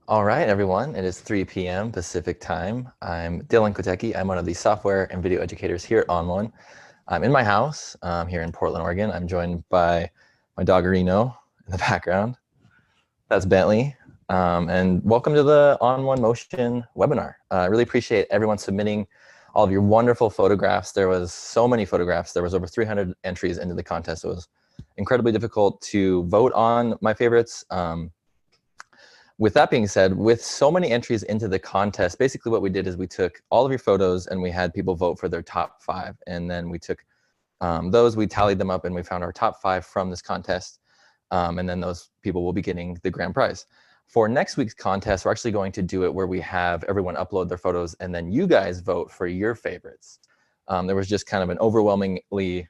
All right, everyone. It is 3 p.m. Pacific time. I'm Dylan Kotecki. I'm one of the software and video educators here at ON1. I'm in my house here in Portland, Oregon. I'm joined by my dog Reno in the background. That's Bentley. And welcome to the ON1 Motion webinar. I really appreciate everyone submitting all of your wonderful photographs. There was so many photographs. There was over 300 entries into the contest. It was incredibly difficult to vote on my favorites. With that being said, with so many entries into the contest, basically what we did is we took all of your photos and we had people vote for their top 5. And then we took those, we tallied them up and we found our top 5 from this contest. And then those people will be getting the grand prize. For next week's contest, we're actually going to do it where we have everyone upload their photos and then you guys vote for your favorites. There was just kind of an overwhelmingly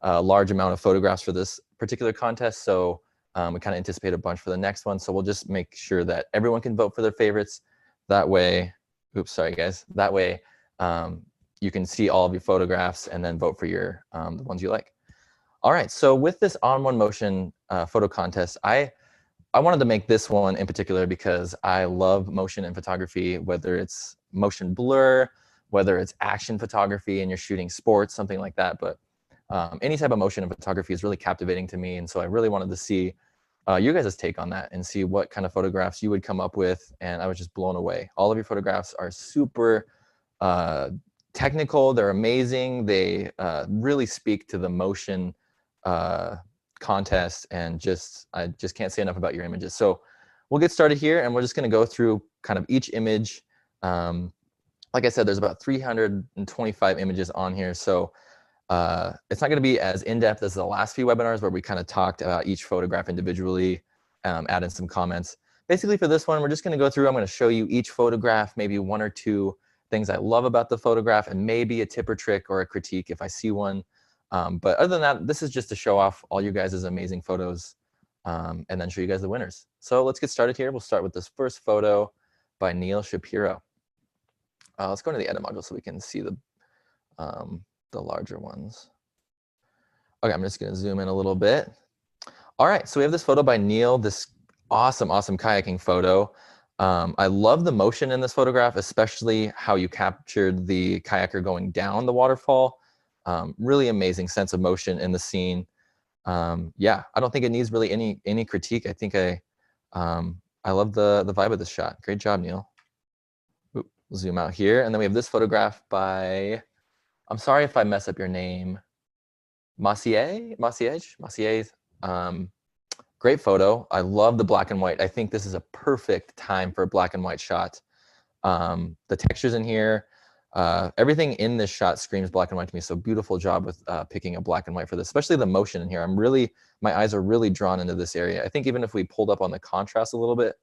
large amount of photographs for this particular contest. So we kind of anticipate a bunch for the next one. So we'll just make sure that everyone can vote for their favorites. That way, oops, sorry guys. That way you can see all of your photographs and then vote for your the ones you like. All right, so with this ON1 Motion photo contest, I wanted to make this one in particular because I love motion in photography, whether it's motion blur, whether it's action photography and you're shooting sports, something like that. But any type of motion in photography is really captivating to me. And so I really wanted to see you guys' take on that and see what kind of photographs you would come up with. And I was just blown away. All of your photographs are super technical. They're amazing. They really speak to the motion contest, and I just can't say enough about your images. So we'll get started here and we're just going to go through kind of each image. Like I said, there's about 325 images on here. So it's not going to be as in-depth as the last few webinars where we kind of talked about each photograph individually, add in some comments. Basically for this one, we're just going to go through, I'm going to show you each photograph, maybe 1 or 2 things I love about the photograph, and maybe a tip or trick or a critique if I see one. But other than that, this is just to show off all you guys' amazing photos and then show you guys the winners. So let's get started here. We'll start with this first photo by Neil Shapiro. Let's go into the edit module so we can see the larger ones. Okay, I'm just going to zoom in a little bit. All right, so we have this photo by Neil, this awesome kayaking photo. I love the motion in this photograph, especially how you captured the kayaker going down the waterfall. Really amazing sense of motion in the scene. Yeah, I don't think it needs really any critique. I think I love the vibe of this shot. Great job, Neil. We'll zoom out here, and then we have this photograph by, I'm sorry if I mess up your name, Maciej. Great photo. I love the black and white. I think this is a perfect time for a black and white shot. The textures in here, everything in this shot screams black and white to me. So beautiful job with picking a black and white for this, especially the motion in here. My eyes are really drawn into this area. I think even if we pulled up on the contrast a little bit,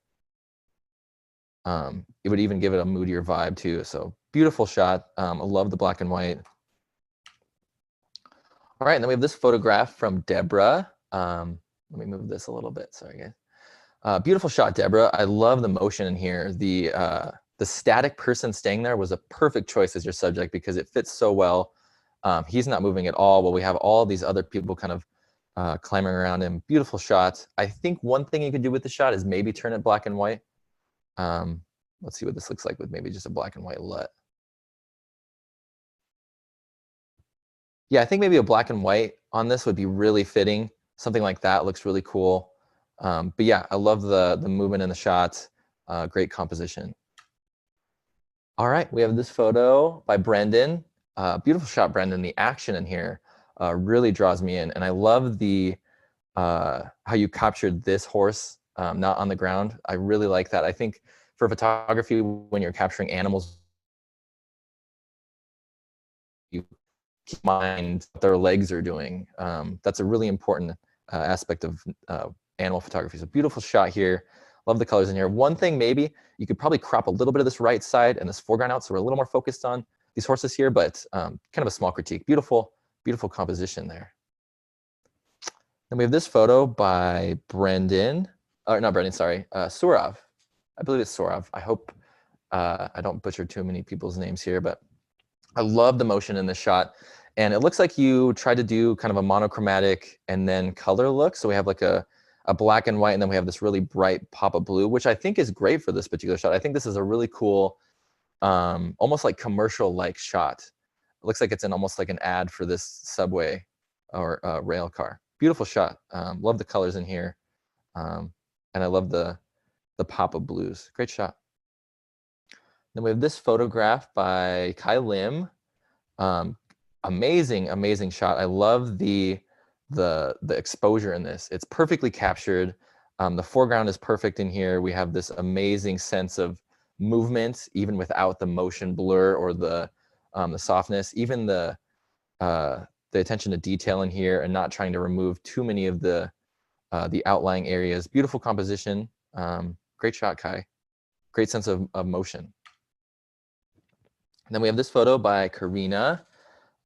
it would even give it a moodier vibe too. So beautiful shot. I love the black and white. All right, and then we have this photograph from Deborah. Let me move this a little bit, sorry guys. Beautiful shot, Deborah. I love the motion in here. The static person staying there was a perfect choice as your subject because it fits so well. He's not moving at all, but we have all these other people kind of clambering around him. Beautiful shot. I think one thing you could do with the shot is maybe turn it black and white. Let's see what this looks like with maybe just a black and white LUT. Yeah, I think maybe a black and white on this would be really fitting. Something like that looks really cool. But yeah, I love the movement in the shots. Great composition. All right, we have this photo by Brendan. Beautiful shot, Brendan. The action in here really draws me in. And I love the how you captured this horse not on the ground. I really like that. I think for photography, when you're capturing animals, you keep in mind what their legs are doing. That's a really important aspect of animal photography. So beautiful shot here. Love the colors in here. One thing maybe, you could probably crop a little bit of this right side and this foreground out so we're a little more focused on these horses here, but kind of a small critique. Beautiful composition there. Then we have this photo by Brendan, or not Brendan, sorry, Sourav. I believe it's Sourav. I hope I don't butcher too many people's names here, but I love the motion in this shot. And it looks like you tried to do kind of a monochromatic and then color look. So we have like a a black and white, and then we have this really bright pop of blue, which I think is great for this particular shot. I think this is a really cool, almost like commercial-like shot. It looks like it's almost like an ad for this subway or rail car. Beautiful shot. Love the colors in here. And I love the pop of blues. Great shot. Then we have this photograph by Kai Lim. Amazing, amazing shot. I love the exposure in this. It's perfectly captured. The foreground is perfect in here. We have this amazing sense of movement, even without the motion blur or the softness. Even the attention to detail in here, and not trying to remove too many of the outlying areas. Beautiful composition. Great shot, Kai. Great sense of motion. And then we have this photo by Karina.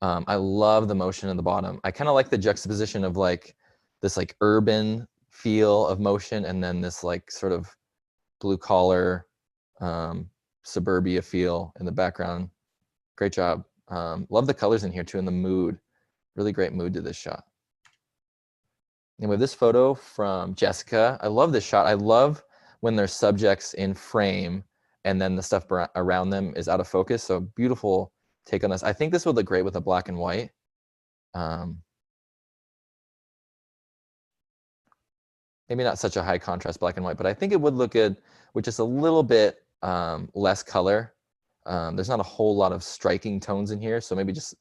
I love the motion in the bottom. I kind of like the juxtaposition of like this like urban feel of motion, and then this like sort of blue collar suburbia feel in the background. Great job. Love the colors in here too, and the mood. Really great mood to this shot. And we have this photo from Jessica. I love this shot. I love when there's subjects in frame and then the stuff around them is out of focus. So beautiful take on this. I think this would look great with a black and white. Maybe not such a high contrast black and white, but I think it would look good with just a little bit less color. There's not a whole lot of striking tones in here, so maybe just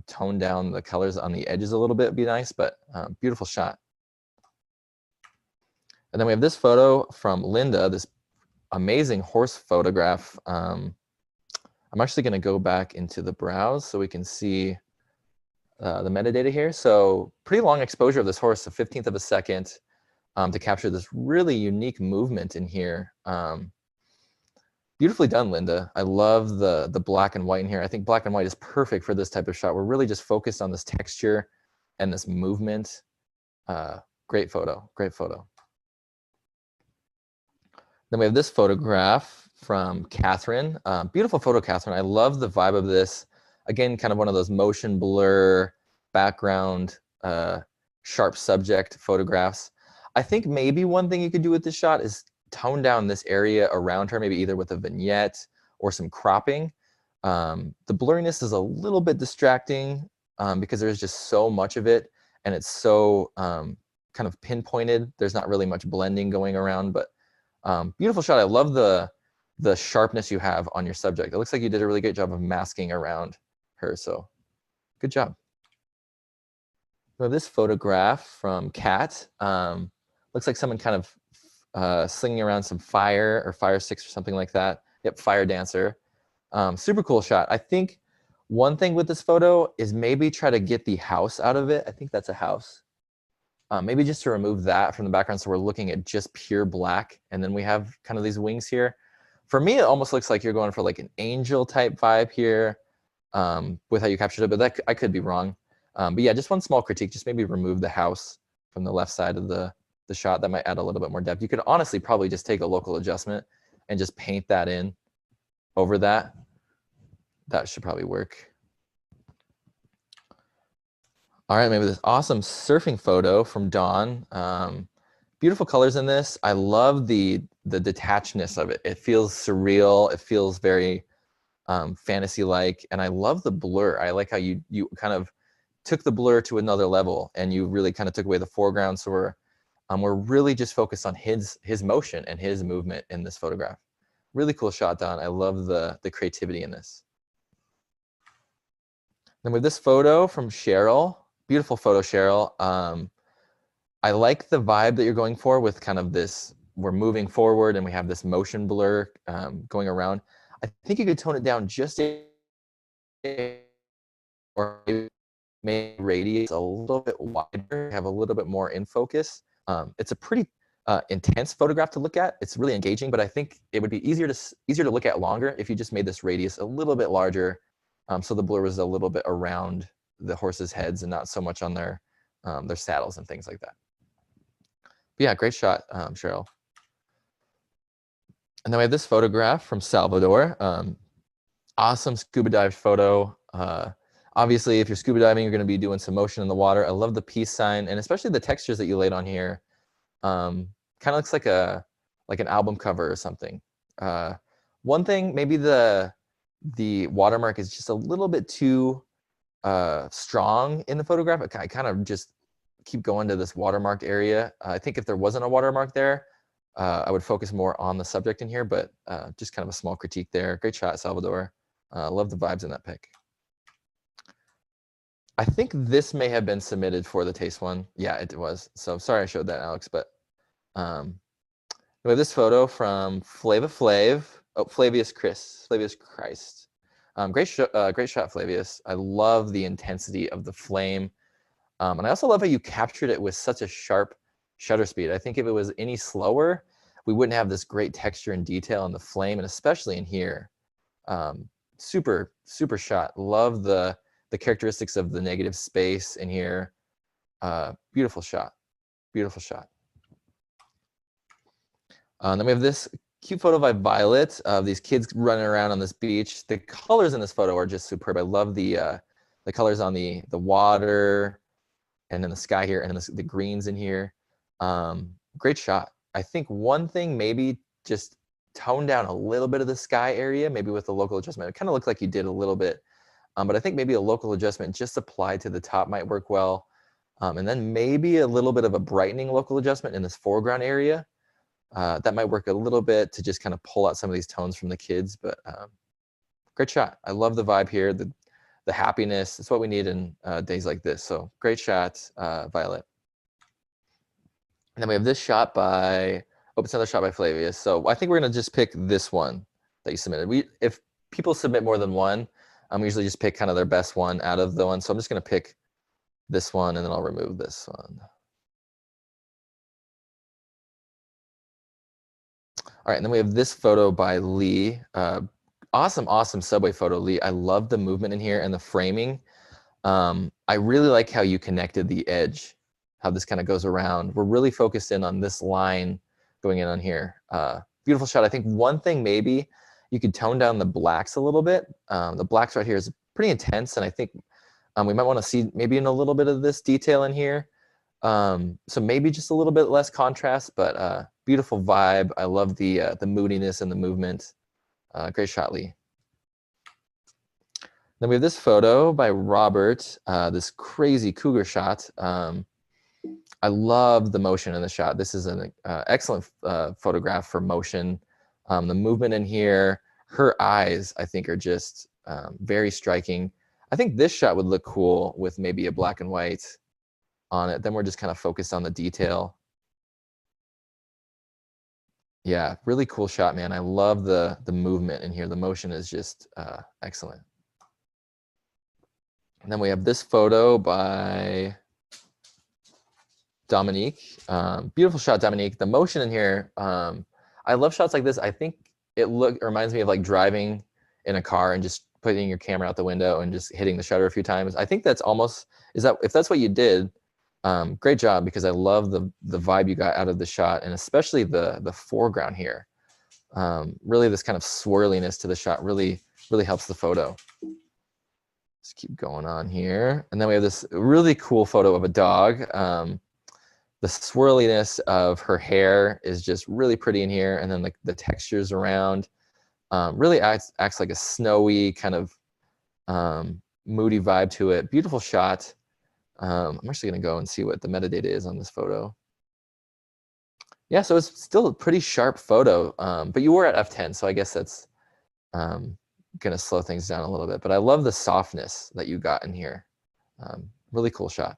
tone down the colors on the edges a little bit would be nice, but beautiful shot. And then we have this photo from Linda, this amazing horse photograph. I'm actually going to go back into the browse so we can see the metadata here. So pretty long exposure of this horse, a 1/15 of a second, to capture this really unique movement in here. Beautifully done, Linda. I love the black and white in here. I think black and white is perfect for this type of shot. We're really just focused on this texture and this movement. Great photo, great photo. Then we have this photograph from Catherine. Beautiful photo, Catherine. I love the vibe of this. Again, kind of one of those motion blur, background, sharp subject photographs. I think maybe one thing you could do with this shot is tone down this area around her, maybe either with a vignette or some cropping. The blurriness is a little bit distracting because there's just so much of it, and it's so kind of pinpointed. There's not really much blending going around, but beautiful shot. I love the sharpness you have on your subject. It looks like you did a really great job of masking around her, so good job. We have this photograph from Kat. Looks like someone kind of slinging around some fire or fire sticks or something like that. Yep, fire dancer. Super cool shot. I think one thing with this photo is maybe try to get the house out of it. I think that's a house. Maybe just to remove that from the background so we're looking at just pure black, and then we have kind of these wings here. For me, it almost looks like you're going for like an angel type vibe here with how you captured it, but that I could be wrong. But yeah, just one small critique, just maybe remove the house from the left side of the shot. That might add a little bit more depth. You could honestly probably just take a local adjustment and just paint that in over that. That should probably work. All right, maybe this awesome surfing photo from Dawn. Beautiful colors in this. I love the detachedness of it. It feels surreal. It feels very fantasy-like, and I love the blur. I like how you kind of took the blur to another level, and you really kind of took away the foreground. So we're really just focused on his motion and his movement in this photograph. Really cool shot, Don. I love the creativity in this. Then with this photo from Cheryl, beautiful photo, Cheryl. I like the vibe that you're going for with kind of this, we're moving forward and we have this motion blur going around. I think you could tone it down just or maybe radius a little bit wider, have a little bit more in focus. It's a pretty intense photograph to look at. It's really engaging, but I think it would be easier to look at longer if you just made this radius a little bit larger, so the blur was a little bit around the horses' heads and not so much on their saddles and things like that. But yeah, great shot, Cheryl. And then we have this photograph from Salvador. Awesome scuba dive photo. Obviously, if you're scuba diving, you're going to be doing some motion in the water. I love the peace sign, and especially the textures that you laid on here. Kind of looks like an album cover or something. One thing, maybe the watermark is just a little bit too strong in the photograph. I kind of just keep going to this watermarked area. I think if there wasn't a watermark there, I would focus more on the subject in here, but just kind of a small critique there. Great shot, Salvador. Love the vibes in that pic. I think this may have been submitted for the taste one. Yeah, it was. So sorry I showed that, Alex, but we have this photo from Flava Flav. Oh, Flavius Christ. Great shot, Flavius. I love the intensity of the flame. And I also love how you captured it with such a sharp shutter speed. I think if it was any slower, we wouldn't have this great texture and detail in the flame, and especially in here. Super, super shot. Love the characteristics of the negative space in here. Beautiful shot. Beautiful shot. Then we have this cute photo by Violet of these kids running around on this beach. The colors in this photo are just superb. I love the colors on the water and in the sky here, and then the greens in here. Great shot. I think one thing, maybe just tone down a little bit of the sky area, maybe with a local adjustment. It kind of looked like you did a little bit, but I think maybe a local adjustment just applied to the top might work well. And then maybe a little bit of a brightening local adjustment in this foreground area. That might work a little bit to just kind of pull out some of these tones from the kids, but great shot. I love the vibe here, the happiness. It's what we need in days like this. So great shot, Violet. And then we have this shot by, it's another shot by Flavius. So I think we're gonna just pick this one that you submitted. If people submit more than one, we usually just pick kind of their best one out of the one. So I'm just gonna pick this one and then I'll remove this one. All right, and then we have this photo by Lee. Awesome, awesome subway photo, Lee. I love the movement in here and the framing. I really like how you connected the edge, how this kind of goes around. We're really focused in on this line going in on here. Beautiful shot. I think one thing maybe you could tone down the blacks a little bit. The blacks right here is pretty intense, and I think we might want to see maybe in a little bit of this detail in here. So maybe just a little bit less contrast, but beautiful vibe. I love the moodiness and the movement. Great shot, Lee. Then we have this photo by Robert, this crazy cougar shot. I love the motion in the shot. This is an excellent photograph for motion. The movement in here, her eyes, I think, are just very striking. I think this shot would look cool with maybe a black and white on it. Then we're just kind of focused on the detail. Yeah, really cool shot, man. I love the movement in here. The motion is just excellent. And then we have this photo by Dominique. Beautiful shot, Dominique. The motion in here, I love shots like this. I think it reminds me of like driving in a car and just putting your camera out the window and just hitting the shutter a few times. I think that's almost, if that's what you did, great job, because I love the vibe you got out of the shot, and especially the foreground here. Really this kind of swirliness to the shot really helps the photo. Just keep going on here. And then we have this really cool photo of a dog. The swirliness of her hair is just really pretty in here. And then the textures around really acts like a snowy kind of moody vibe to it. Beautiful shot. I'm actually going to go and see what the metadata is on this photo. Yeah, so it's still a pretty sharp photo, but you were at f10, so I guess that's going to slow things down a little bit. But I love the softness that you got in here. Really cool shot.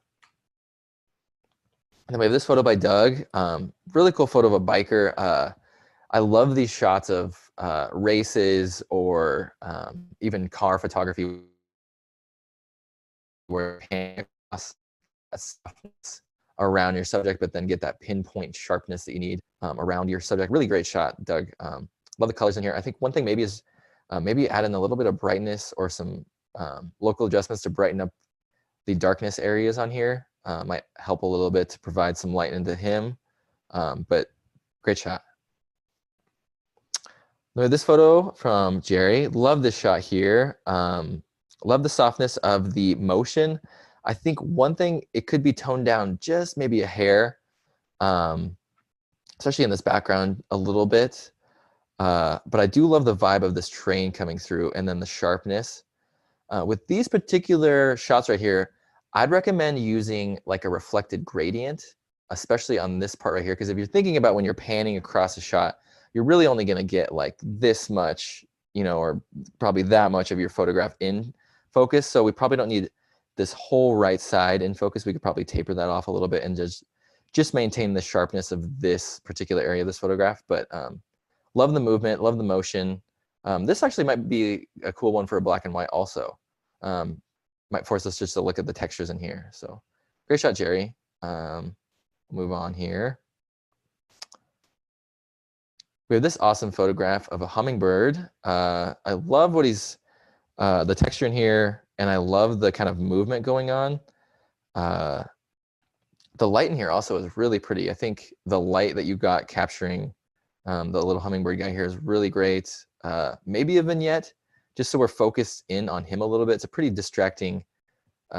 And then we have this photo by Doug. Really cool photo of a biker. I love these shots of races or even car photography where that softness around your subject, but then get that pinpoint sharpness that you need around your subject. Really great shot, Doug. Love the colors in here. I think one thing maybe is maybe add in a little bit of brightness or some local adjustments to brighten up the darkness areas on here. Might help a little bit to provide some light into him, but great shot. This photo from Jerry. Love this shot here. Love the softness of the motion. I think one thing, it could be toned down just maybe a hair. especially in this background a little bit. But I do love the vibe of this train coming through and then the sharpness. With these particular shots right here, I'd recommend using like a reflected gradient, especially on this part right here. Because if you're thinking about when you're panning across a shot, you're really only going to get like this much, you know, or probably that much of your photograph in focus. So we probably don't need this whole right side in focus. We could probably taper that off a little bit and just maintain the sharpness of this particular area of this photograph. But love the movement, love the motion. This actually might be a cool one for a black and white also. Might force us just to look at the textures in here. So great shot, Jerry. Move on here. We have this awesome photograph of a hummingbird. I love what he's, the texture in here, and I love the kind of movement going on. The light in here also is really pretty. I think the light that you got capturing the little hummingbird guy here is really great. Maybe a vignette, just so we're focused in on him a little bit. It's a pretty distracting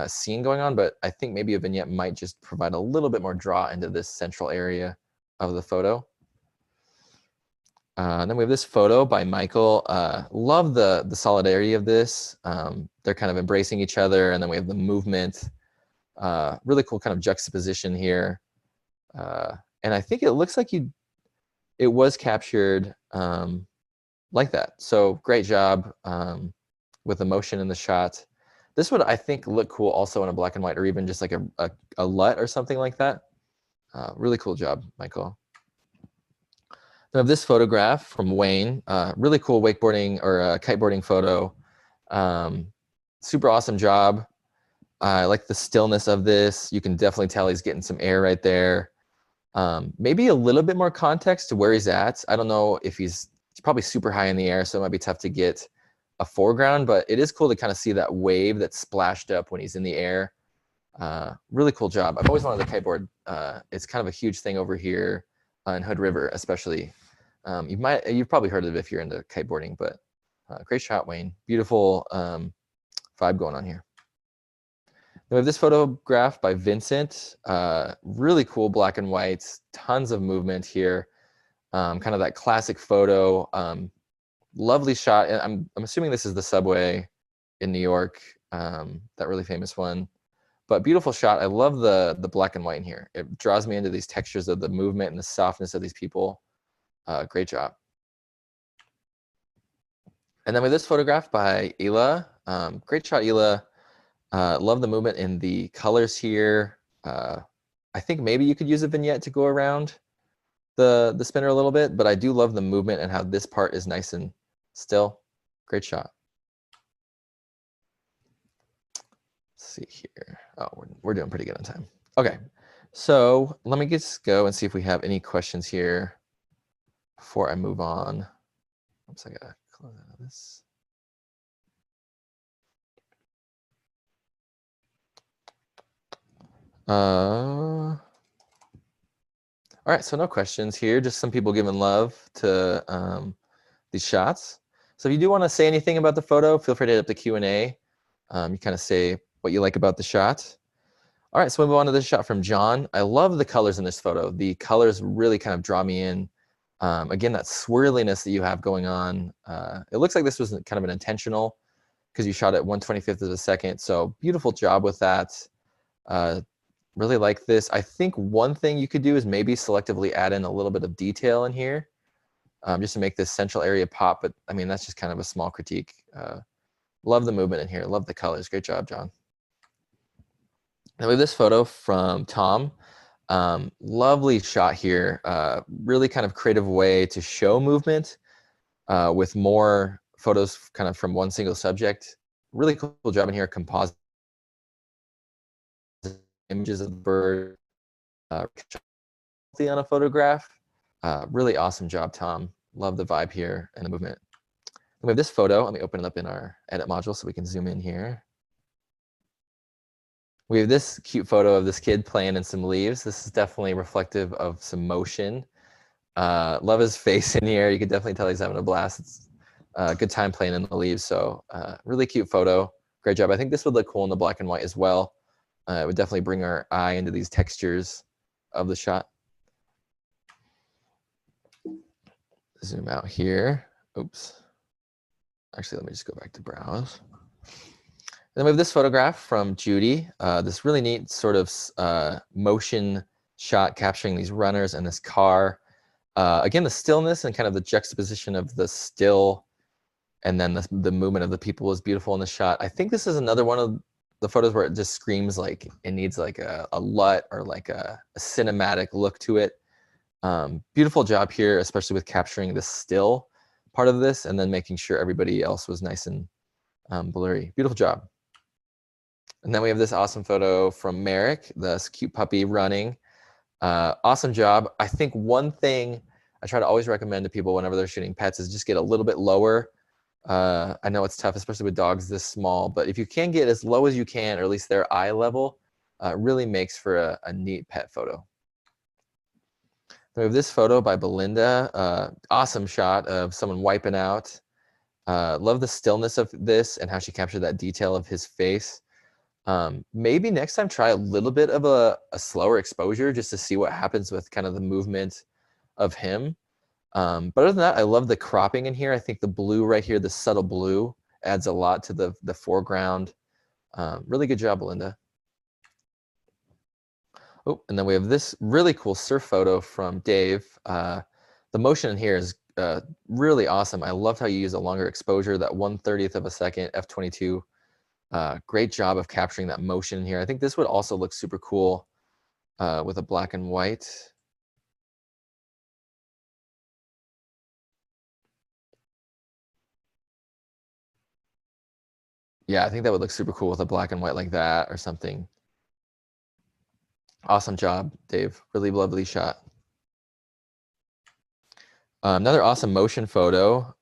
scene going on, but I think maybe a vignette might just provide a little bit more draw into this central area of the photo. Then we have this photo by Michael. Love the solidarity of this. They're kind of embracing each other, and then we have the movement. Really cool kind of juxtaposition here. And I think it looks like it was captured like that. So great job with emotion in the shot. This would, I think, look cool also in a black and white, or even just like a LUT or something like that. Really cool job, Michael. I have this photograph from Wayne. Really cool wakeboarding or kiteboarding photo. Super awesome job. I like the stillness of this. You can definitely tell he's getting some air right there. Maybe a little bit more context to where he's at. I don't know if he's probably super high in the air, so it might be tough to get a foreground, but it is cool to kind of see that wave that splashed up when he's in the air. Really cool job. I've always wanted a kiteboard. It's kind of a huge thing over here in Hood River, especially. You've probably heard of it if you're into kiteboarding, but great shot, Wayne. Beautiful vibe going on here. We have this photograph by Vincent. Really cool black and white, tons of movement here. Kind of that classic photo. Lovely shot. I'm assuming this is the subway in New York, that really famous one. But beautiful shot. I love the black and white in here. It draws me into these textures of the movement and the softness of these people. Great job. And then with this photograph by Ela. Great shot, Ela. Love the movement in the colors here. I think maybe you could use a vignette to go around the spinner a little bit, but I do love the movement and how this part is nice and still. Great shot. Let's see here. Oh, we're doing pretty good on time. Okay, so let me just go and see if we have any questions here before I move on. Oops, I gotta close out of this. All right, so no questions here, just some people giving love to these shots. So if you do want to say anything about the photo, feel free to hit up the Q&A. You kind of say what you like about the shot. All right, so we move on to this shot from John. I love the colors in this photo. The colors really kind of draw me in. Again, that swirliness that you have going on. It looks like this was kind of an intentional because you shot at 1/25th of a second. So beautiful job with that. Really like this. I think one thing you could do is maybe selectively add in a little bit of detail in here just to make this central area pop. But I mean, that's just kind of a small critique. Love the movement in here. Love the colors. Great job, John. Now we have this photo from Tom. Lovely shot here. Really kind of creative way to show movement with more photos kind of from one single subject. Really cool job in here. Composite images of the bird on a photograph. Really awesome job, Tom. Love the vibe here and the movement. And we have this photo. Let me open it up in our edit module so we can zoom in here. We have this cute photo of this kid playing in some leaves. This is definitely reflective of some motion. Love his face in here. You can definitely tell he's having a blast. It's a good time playing in the leaves. So really cute photo. Great job. I think this would look cool in the black and white as well. It would definitely bring our eye into these textures of the shot. zoom out here. Oops. Actually, let me just go back to browse. Then we have this photograph from Judy, this really neat sort of motion shot capturing these runners and this car. Again, the stillness and kind of the juxtaposition of the still and then the movement of the people is beautiful in the shot. I think this is another one of the photos where it just screams like it needs like a LUT or like a cinematic look to it. Beautiful job here, especially with capturing the still part of this and then making sure everybody else was nice and blurry. Beautiful job. And then we have this awesome photo from Merrick, this cute puppy running. Awesome job. I think one thing I try to always recommend to people whenever they're shooting pets is just get a little bit lower. I know it's tough, especially with dogs this small, but if you can get as low as you can, or at least their eye level, really makes for a neat pet photo. We have this photo by Belinda. Awesome shot of someone wiping out. Love the stillness of this and how she captured that detail of his face. Maybe next time try a little bit of a slower exposure just to see what happens with kind of the movement of him. But other than that, I love the cropping in here. I think the blue right here, the subtle blue, adds a lot to the foreground. Really good job, Belinda. Oh, and then we have this really cool surf photo from Dave. The motion in here is really awesome. I loved how you use a longer exposure, that 1/30th of a second, f/22. Great job of capturing that motion here. I think this would also look super cool with a black and white. Yeah, I think that would look super cool with a black and white like that or something. Awesome job, Dave. Really lovely shot. Another awesome motion photo.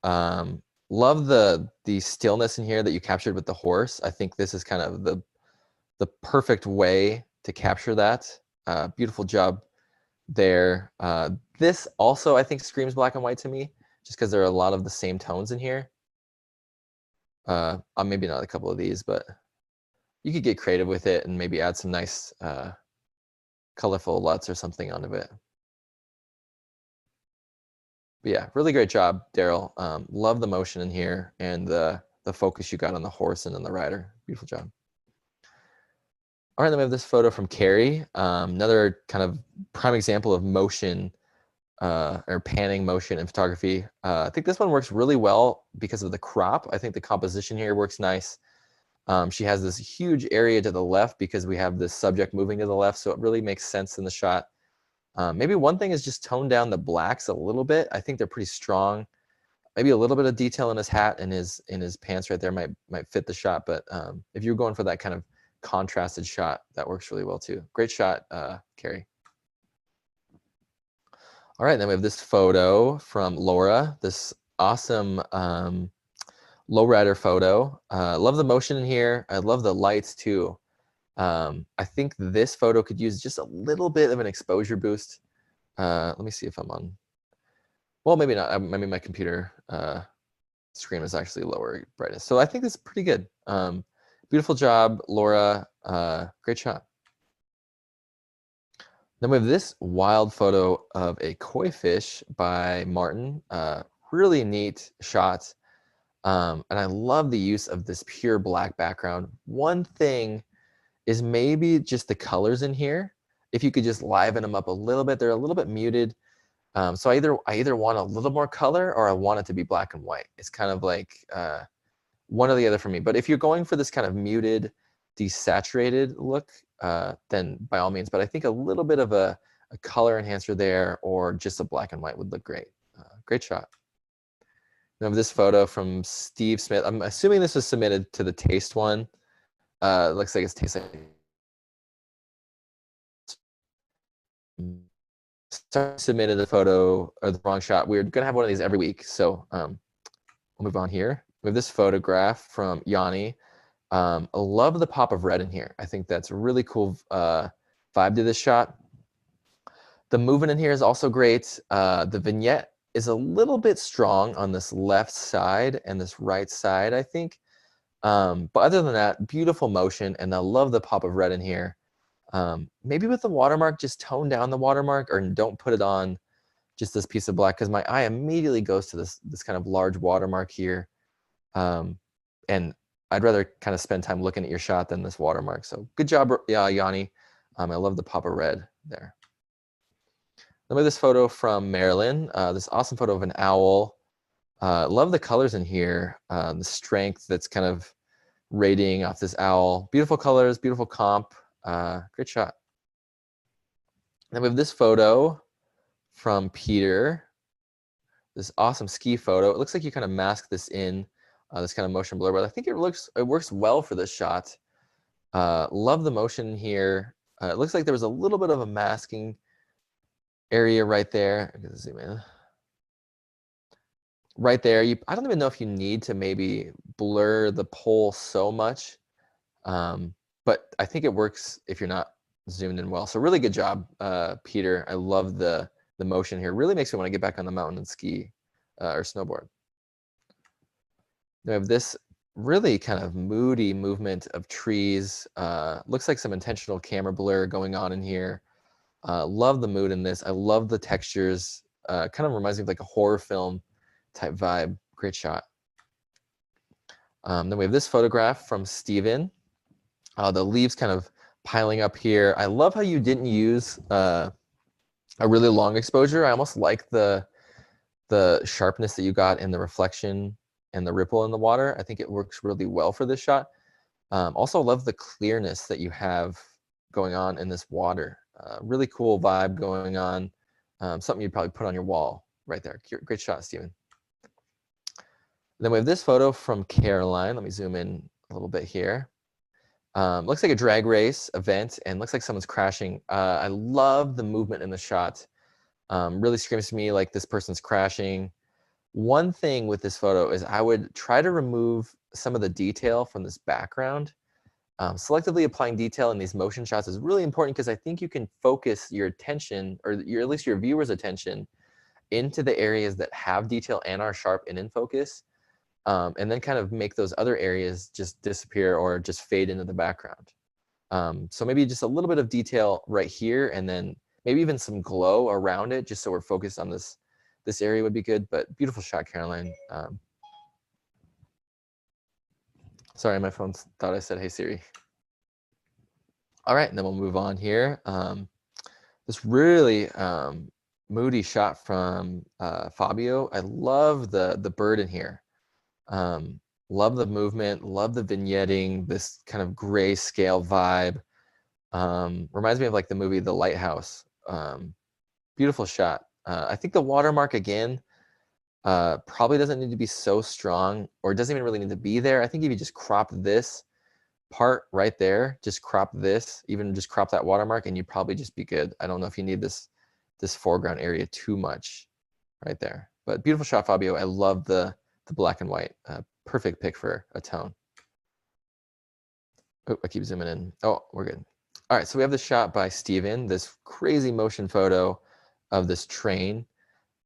Love the stillness in here that you captured with the horse. I think this is kind of the perfect way to capture that. Beautiful job there. This also, I think, screams black and white to me, just because there are a lot of the same tones in here. Maybe not a couple of these, but you could get creative with it and maybe add some nice colorful LUTs or something onto it. But yeah, really great job, Daryl. Love the motion in here and the focus you got on the horse and on the rider. Beautiful job. All right, then we have this photo from Carrie. Another kind of prime example of motion or panning motion in photography. I think this one works really well because of the crop. I think the composition here works nice. She has this huge area to the left because we have this subject moving to the left, so it really makes sense in the shot. Maybe one thing is just tone down the blacks a little bit. I think they're pretty strong. Maybe a little bit of detail in his hat and his pants right there might fit the shot. But if you're going for that kind of contrasted shot, that works really well too. Great shot, Carrie. All right, then we have this photo from Laura, this awesome lowrider photo. Love the motion in here. I love the lights too. I think this photo could use just a little bit of an exposure boost. Let me see if I'm on. Well, maybe not. Maybe my computer screen is actually lower brightness. So I think this is pretty good. Beautiful job, Laura. Great shot. Then we have this wild photo of a koi fish by Martin. Really neat shot. And I love the use of this pure black background. One thing is maybe just the colors in here. If you could just liven them up a little bit, they're a little bit muted. So I either want a little more color or I want it to be black and white. It's kind of like one or the other for me. But if you're going for this kind of muted, desaturated look, then by all means. But I think a little bit of a color enhancer there or just a black and white would look great. Great shot. Now this photo from Steve Smith. I'm assuming this was submitted to the Taste one. It looks like it's Taste like. Submitted a photo or the wrong shot. We're gonna have one of these every week, so we'll move on here. We have this photograph from Yanni. I love the pop of red in here. I think that's a really cool vibe to this shot. The movement in here is also great. The vignette is a little bit strong on this left side and this right side, I think. But other than that, beautiful motion, and I love the pop of red in here. Maybe with the watermark, just tone down the watermark or don't put it on just this piece of black because my eye immediately goes to this kind of large watermark here. And I'd rather kind of spend time looking at your shot than this watermark. So good job, Yanni. I love the pop of red there. Look at this photo from Marilyn. This awesome photo of an owl. Love the colors in here. The strength that's kind of radiating off this owl. Beautiful colors, beautiful comp. Great shot. Then we have this photo from Peter. This awesome ski photo. It looks like you kind of mask this in, this kind of motion blur, but I think it works well for this shot. Love the motion here. It looks like there was a little bit of a masking area right there. I'm gonna zoom in. Right there, I don't even know if you need to maybe blur the pole so much, but I think it works if you're not zoomed in well. So really good job, Peter. I love the motion here. Really makes me want to get back on the mountain and ski or snowboard. We have this really kind of moody movement of trees. Looks like some intentional camera blur going on in here. Love the mood in this. I love the textures. Kind of reminds me of like a horror film type vibe. Great shot. Then we have this photograph from Steven. The leaves kind of piling up here. I love how you didn't use a really long exposure. I almost like the sharpness that you got in the reflection and the ripple in the water. I think it works really well for this shot. Also love the clearness that you have going on in this water. Really cool vibe going on. Something you'd probably put on your wall right there. Great shot, Steven. Then we have this photo from Caroline. Let me zoom in a little bit here. Looks like a drag race event and looks like someone's crashing. I love the movement in the shot. Really screams to me like this person's crashing. One thing with this photo is I would try to remove some of the detail from this background. Selectively applying detail in these motion shots is really important because I think you can focus your attention, or at least your viewer's attention, into the areas that have detail and are sharp and in focus. And then kind of make those other areas just disappear or just fade into the background. So maybe just a little bit of detail right here, and then maybe even some glow around it, just so we're focused on this area would be good. But beautiful shot, Caroline. Sorry, my phone thought I said, hey Siri. All right, and then we'll move on here. This really moody shot from Fabio. I love the bird in here. Love the movement, love the vignetting, this kind of grayscale vibe. Reminds me of like the movie The Lighthouse. Beautiful shot. I think the watermark again probably doesn't need to be so strong, or doesn't even really need to be there. I think if you just crop this part right there, just crop this, even just crop that watermark, and you'd probably just be good. I don't know if you need this foreground area too much right there. But beautiful shot, Fabio. I love the black and white. Perfect pick for a tone. Oh, I keep zooming in. Oh, we're good. All right, so we have this shot by Steven, this crazy motion photo of this train.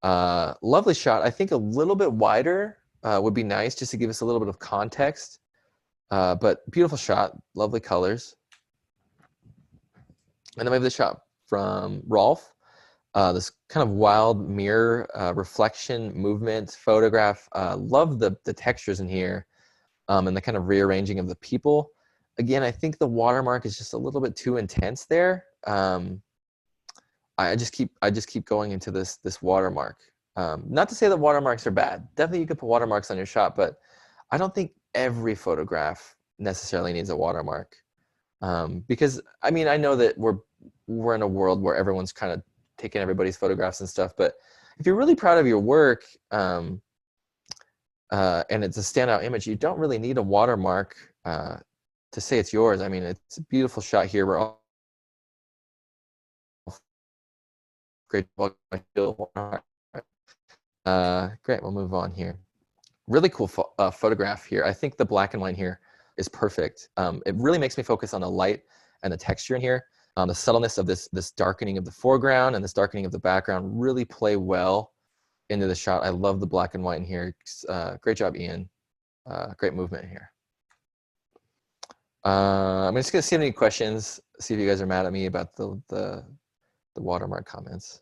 Lovely shot. I think a little bit wider would be nice, just to give us a little bit of context. But beautiful shot, lovely colors. And then we have this shot from Rolf. This kind of wild mirror reflection movement photograph. Love the textures in here and the kind of rearranging of the people. Again, I think the watermark is just a little bit too intense there. I just keep going into this watermark. Not to say that watermarks are bad. Definitely you could put watermarks on your shot, but I don't think every photograph necessarily needs a watermark. Because I mean, I know that we're in a world where everyone's kind of taking everybody's photographs and stuff, but if you're really proud of your work and it's a standout image, you don't really need a watermark to say it's yours. I mean, it's a beautiful shot here. We're all great. Great, we'll move on here. Really cool photograph here. I think the black and white here is perfect. It really makes me focus on the light and the texture in here. The subtleness of this darkening of the foreground and this darkening of the background really play well into the shot. I love the black and white in here. Great job, Ian. Great movement here. I'm just gonna see any questions, see if you guys are mad at me about the watermark comments.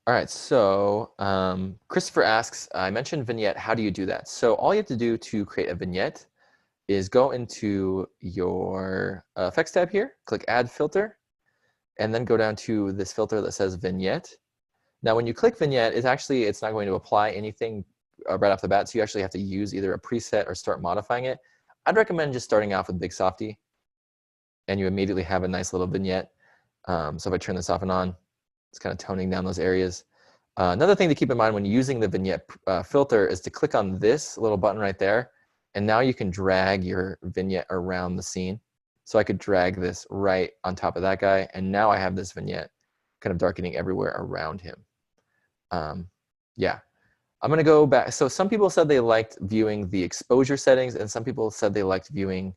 All right, so Christopher asks, I mentioned vignette, how do you do that? So all you have to do to create a vignette is go into your effects tab here, click add filter, and then go down to this filter that says vignette. Now when you click vignette, it's not going to apply anything right off the bat, so you actually have to use either a preset or start modifying it. I'd recommend just starting off with Big Softy, and you immediately have a nice little vignette. So if I turn this off and on, it's kind of toning down those areas. Another thing to keep in mind when using the vignette filter is to click on this little button right there, and now you can drag your vignette around the scene. So I could drag this right on top of that guy, and now I have this vignette kind of darkening everywhere around him. Yeah, I'm gonna go back. So some people said they liked viewing the exposure settings, and some people said they liked viewing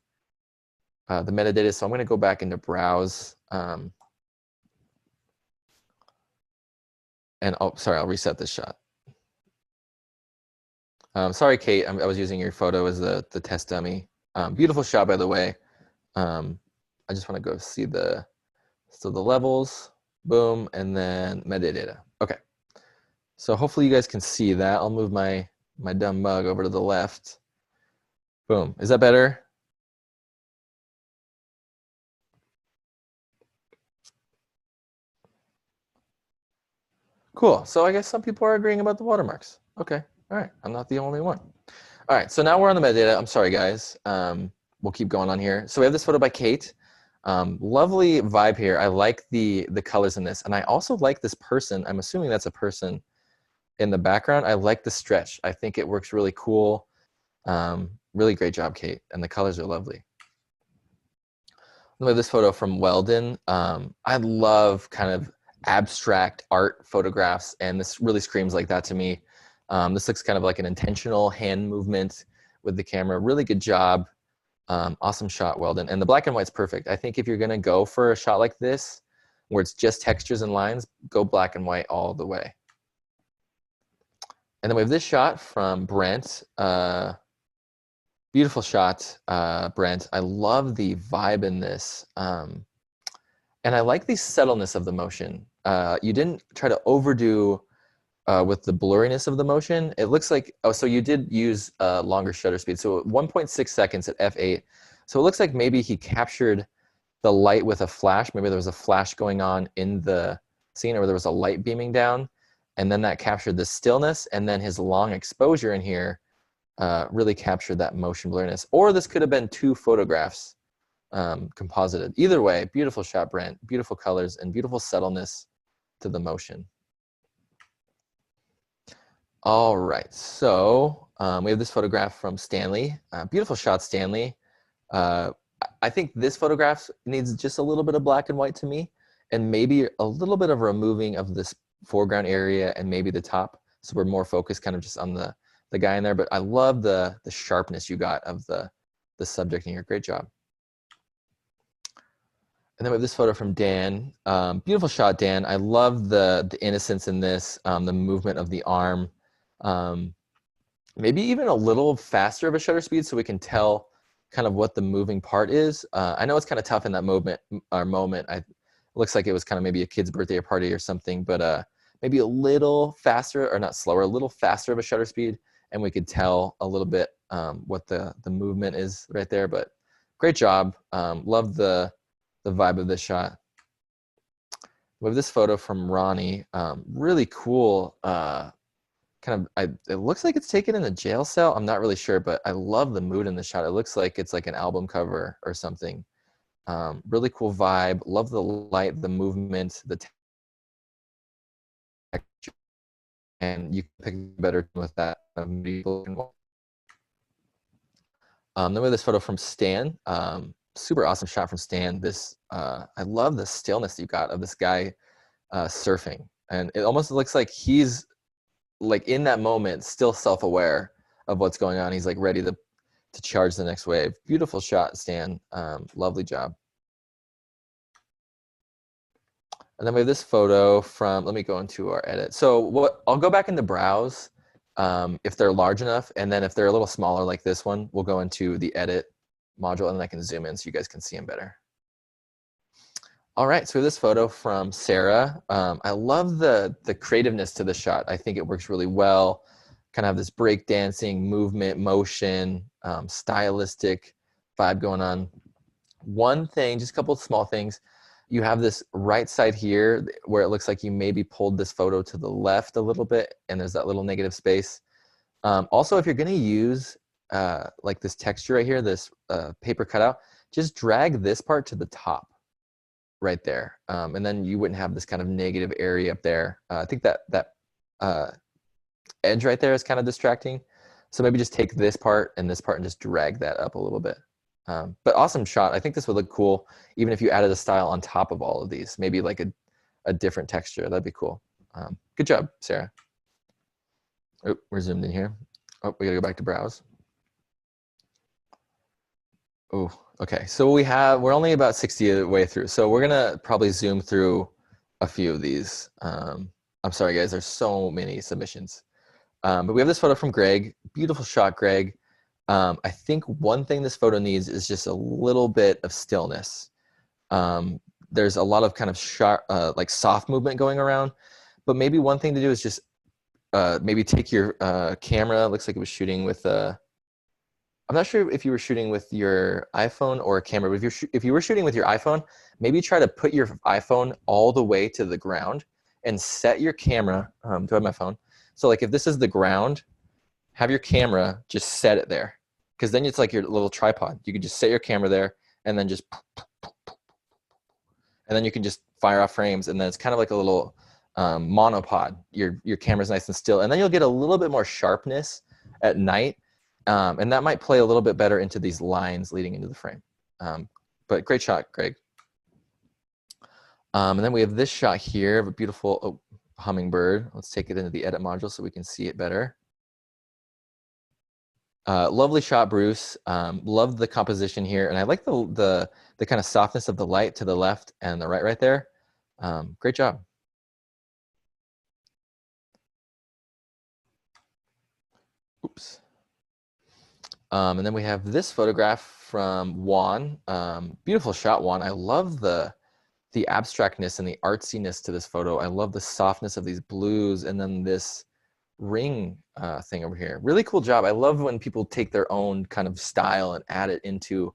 the metadata. So I'm gonna go back into browse. And oh, sorry, I'll reset this shot. Sorry, Kate, I was using your photo as the test dummy. Beautiful shot, by the way. I just want to go see the levels, boom, and then metadata. Okay, so hopefully you guys can see that. I'll move my dumb mug over to the left. Boom, is that better? Cool, so I guess some people are agreeing about the watermarks. Okay, all right, I'm not the only one. All right, so now we're on the metadata. I'm sorry, guys. We'll keep going on here. So we have this photo by Kate. Lovely vibe here. I like the colors in this. And I also like this person. I'm assuming that's a person in the background. I like the stretch. I think it works really cool. Really great job, Kate. And the colors are lovely. We have this photo from Weldon. I love kind of abstract art photographs, and this really screams like that to me. This looks kind of like an intentional hand movement with the camera. Really good job. Awesome shot, Weldon. And the black and white's perfect. I think if you're gonna go for a shot like this, where it's just textures and lines, go black and white all the way. And then we have this shot from Brent. Beautiful shot, Brent. I love the vibe in this. And I like the subtleness of the motion. You didn't try to overdo with the blurriness of the motion. It looks like, oh, so you did use longer shutter speed. So 1.6 seconds at f8. So it looks like maybe he captured the light with a flash. Maybe there was a flash going on in the scene, or there was a light beaming down, and then that captured the stillness, and then his long exposure in here really captured that motion blurriness. Or this could have been two photographs composited. Either way, beautiful shot, Brent. Beautiful colors and beautiful subtleness to the motion. All right, so we have this photograph from Stanley. Beautiful shot, Stanley. I think this photograph needs just a little bit of black and white to me, and maybe a little bit of removing of this foreground area and maybe the top, so we're more focused kind of just on the guy in there. But I love the sharpness you got of the subject in here. Great job. And then we have this photo from Dan. Beautiful shot, Dan. I love the innocence in this, the movement of the arm. Maybe even a little faster of a shutter speed so we can tell kind of what the moving part is. I know it's kind of tough in that moment. It looks like it was kind of maybe a kid's birthday or party or something, but maybe a little faster, or not slower, a little faster of a shutter speed, and we could tell a little bit what the movement is right there. But great job. Love the vibe of this shot. We have this photo from Ronnie. Really cool. It looks like it's taken in a jail cell. I'm not really sure, but I love the mood in the shot. It looks like it's like an album cover or something. Really cool vibe. Love the light, the movement, the texture, and you can pick better with that. Then we have this photo from Stan. Super awesome shot from Stan. This I love the stillness you got of this guy surfing, and it almost looks like he's like in that moment still self-aware of what's going on. He's like ready to charge the next wave. Beautiful shot, Stan. Lovely job. And then we have this photo from, let me go into our edit. So I'll go back into browse if they're large enough, and then if they're a little smaller like this one, we'll go into the edit module, and then I can zoom in so you guys can see them better. All right, so this photo from Sarah. I love the creativeness to the shot. I think it works really well. Kind of have this break dancing movement, motion, stylistic vibe going on. One thing, just a couple of small things. You have this right side here where it looks like you maybe pulled this photo to the left a little bit, and there's that little negative space. Also, if you're going to use like this texture right here, this paper cutout, just drag this part to the top right there. And then you wouldn't have this kind of negative area up there. I think that edge right there is kind of distracting. So maybe just take this part and just drag that up a little bit. But awesome shot. I think this would look cool even if you added a style on top of all of these, maybe like a different texture. That'd be cool. Good job, Sarah. Oh, we're zoomed in here. Oh, we gotta go back to browse. Oh, okay. So we're only about 60 of the way through. So we're gonna probably zoom through a few of these. I'm sorry guys, there's so many submissions. But we have this photo from Greg. Beautiful shot, Greg. I think one thing this photo needs is just a little bit of stillness. There's a lot of kind of sharp, like soft movement going around, but maybe one thing to do is just maybe take your camera. Looks like it was shooting with I'm not sure if you were shooting with your iPhone or a camera, but if you were shooting with your iPhone, maybe try to put your iPhone all the way to the ground and set your camera. Do I have my phone? So like if this is the ground, have your camera just set it there, because then it's like your little tripod. You can just set your camera there and then just, and then you can just fire off frames, and then it's kind of like a little monopod. Your camera's nice and still, and then you'll get a little bit more sharpness at night, and that might play a little bit better into these lines leading into the frame. But great shot, Greg. And then we have this shot here of a beautiful hummingbird. Let's take it into the edit module so we can see it better. Lovely shot, Bruce. Love the composition here, and I like the kind of softness of the light to the left and the right there. Great job. Oops. And then we have this photograph from Juan. Beautiful shot, Juan. I love the abstractness and the artsiness to this photo. I love the softness of these blues, and then this ring thing over here. Really cool job. I love when people take their own kind of style and add it into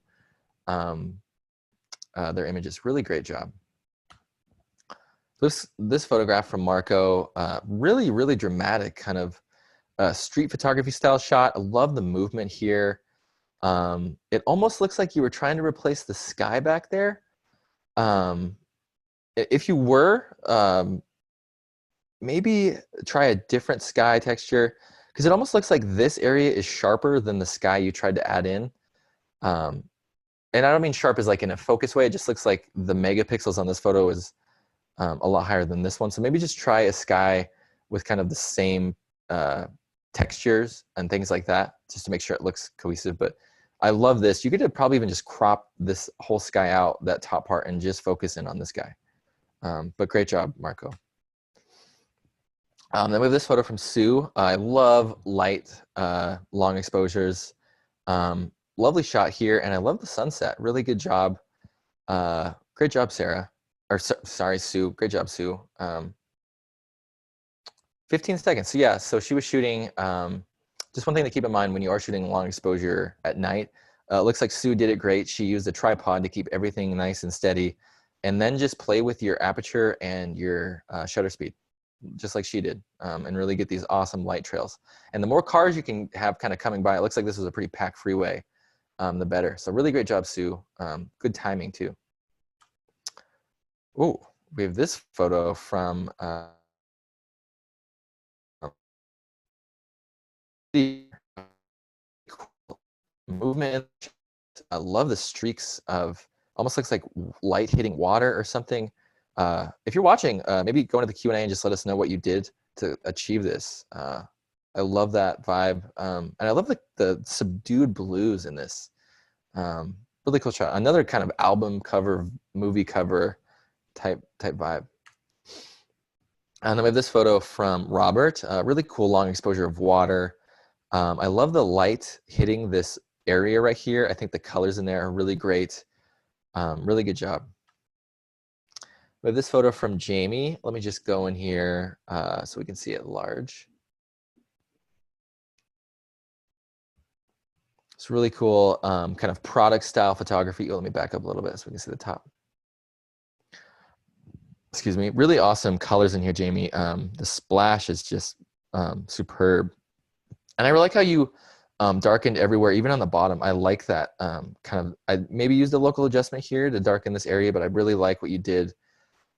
their images. Really great job. This photograph from Marco, really dramatic kind of street photography style shot. I love the movement here. It almost looks like you were trying to replace the sky back there. If you were, maybe try a different sky texture, because it almost looks like this area is sharper than the sky you tried to add in. And I don't mean sharp as like in a focus way. It just looks like the megapixels on this photo is a lot higher than this one. So maybe just try a sky with kind of the same textures and things like that, just to make sure it looks cohesive. But I love this. You could probably even just crop this whole sky out, that top part, and just focus in on this guy. But great job, Marco. Then we have this photo from Sue. I love light, long exposures. Lovely shot here, and I love the sunset. Really good job. Great job, Sarah. Or sorry, Sue. Great job, Sue. 15 seconds. So yeah, so she was shooting. Just one thing to keep in mind when you are shooting long exposure at night, it looks like Sue did it great. She used a tripod to keep everything nice and steady, and then just play with your aperture and your shutter speed, just like she did, and really get these awesome light trails. And the more cars you can have kind of coming by, it looks like this was a pretty packed freeway, the better. So really great job, Sue. Good timing too. Oh, we have this photo from the movement. I love the streaks of, almost looks like light hitting water or something. If you're watching, maybe go into the Q&A and just let us know what you did to achieve this. I love that vibe. And I love the subdued blues in this. Really cool shot. Another kind of album cover, movie cover type vibe. And then we have this photo from Robert. Really cool long exposure of water. I love the light hitting this area right here. I think the colors in there are really great. Really good job. We have this photo from Jamie. Let me just go in here so we can see it large. It's really cool, kind of product style photography. Oh, let me back up a little bit so we can see the top. Excuse me. Really awesome colors in here, Jamie. The splash is just superb. And I really like how you darkened everywhere, even on the bottom. I like that kind of, I maybe used a local adjustment here to darken this area, but I really like what you did.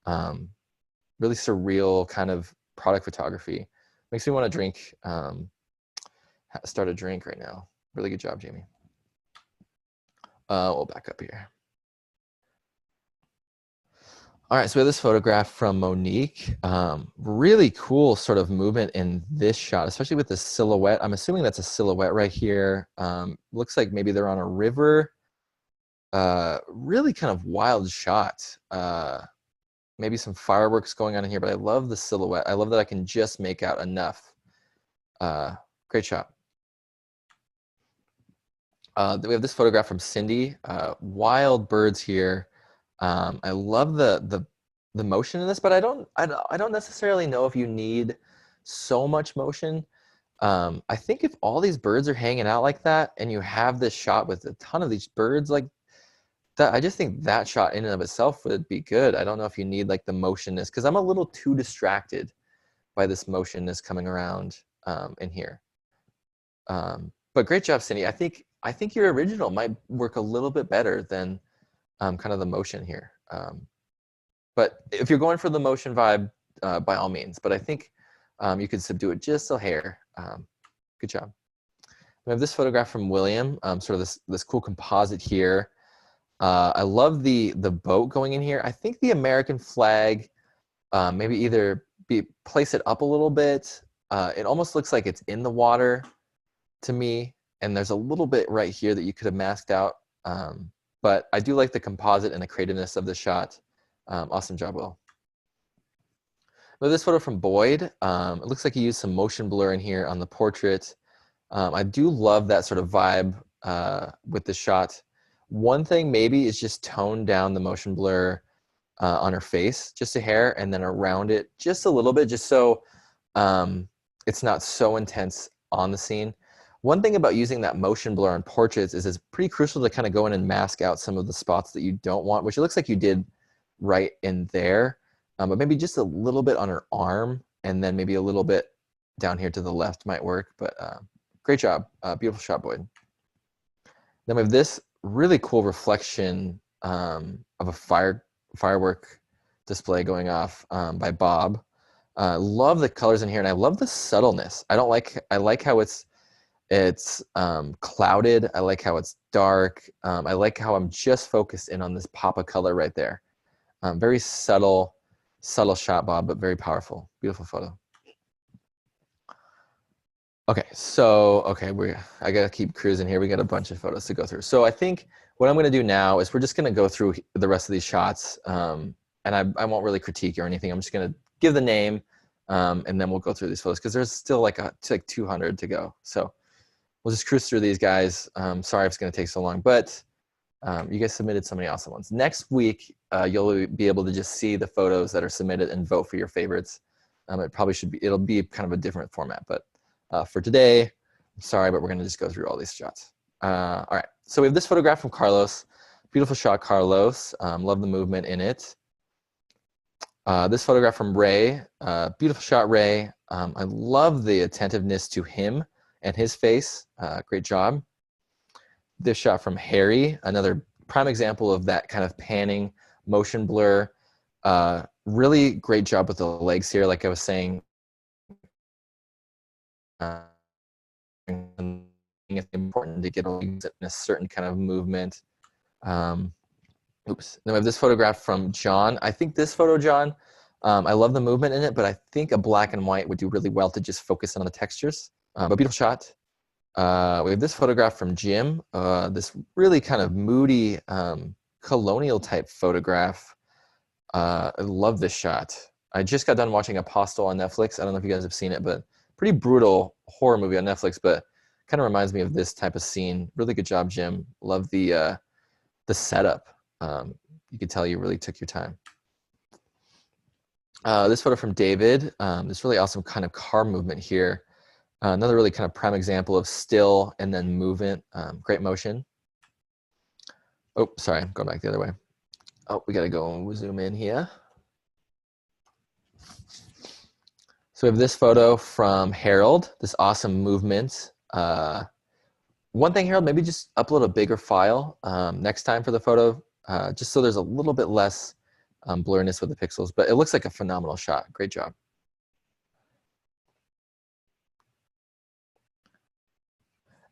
Really surreal kind of product photography. Makes me want to drink, start a drink right now. Really good job, Jamie. We'll back up here. All right, so we have this photograph from Monique. Really cool sort of movement in this shot, especially with the silhouette. I'm assuming that's a silhouette right here. Looks like maybe they're on a river. Really kind of wild shot. Maybe some fireworks going on in here, but I love the silhouette. I love that I can just make out enough. Great shot. We have this photograph from Cindy. Wild birds here. I love the motion in this, but I don't necessarily know if you need so much motion. I think if all these birds are hanging out like that, and you have this shot with a ton of these birds like that, I just think that shot in and of itself would be good. I don't know if you need like the motionness, because I'm a little too distracted by this motionness coming around in here. But great job, Cindy. I think your original might work a little bit better than kind of the motion here. But if you're going for the motion vibe, by all means. But I think you could subdue it just a hair. Good job. We have this photograph from William, sort of this cool composite here. I love the boat going in here. I think the American flag, maybe either place it up a little bit. It almost looks like it's in the water to me. And there's a little bit right here that you could have masked out. But I do like the composite and the creativeness of the shot. Awesome job, Will. This photo from Boyd. It looks like he used some motion blur in here on the portrait. I do love that sort of vibe with the shot. One thing maybe is just tone down the motion blur on her face, just a hair, and then around it just a little bit, just so it's not so intense on the scene. One thing about using that motion blur on portraits is it's pretty crucial to kind of go in and mask out some of the spots that you don't want, which it looks like you did right in there, but maybe just a little bit on her arm, and then maybe a little bit down here to the left might work. But great job. Beautiful shot, Boyd. Then we have this really cool reflection of a firework display going off by Bob. Love the colors in here, and I love the subtleness. I like how it's clouded. I like how it's dark. I like how I'm just focused in on this pop of color right there. Very subtle shot, Bob, but very powerful. Beautiful photo. Okay, so I gotta keep cruising here. We got a bunch of photos to go through. So I think what I'm gonna do now is we're just gonna go through the rest of these shots, and I won't really critique or anything. I'm just gonna give the name, and then we'll go through these photos because there's still like 200 to go. So we'll just cruise through these guys. Sorry if it's gonna take so long, but you guys submitted so many awesome ones. Next week, you'll be able to just see the photos that are submitted and vote for your favorites. It'll be kind of a different format, but for today, I'm sorry, but we're gonna just go through all these shots. All right, so we have this photograph from Carlos. Beautiful shot, Carlos. Love the movement in it. This photograph from Ray. Beautiful shot, Ray. I love the attentiveness to him and his face. Great job. This shot from Harry, another prime example of that kind of panning motion blur. Really great job with the legs here, like I was saying. It's important to get legs in a certain kind of movement. Oops. Then we have this photograph from John. I think this photo, John, I love the movement in it, but I think a black and white would do really well to just focus on the textures. But beautiful shot. We have this photograph from Jim. This really kind of moody colonial type photograph. I love this shot. I just got done watching Apostle on Netflix. I don't know if you guys have seen it, but pretty brutal horror movie on Netflix, but kind of reminds me of this type of scene. Really good job, Jim. Love the setup. You could tell you really took your time. This photo from David, this really awesome kind of car movement here. Another really kind of prime example of still and then movement, great motion. Oh, sorry, I'm going back the other way. Oh, we gotta go and zoom in here. So we have this photo from Harold, this awesome movement. One thing, Harold, maybe just upload a bigger file next time for the photo, just so there's a little bit less blurriness with the pixels, but it looks like a phenomenal shot. Great job.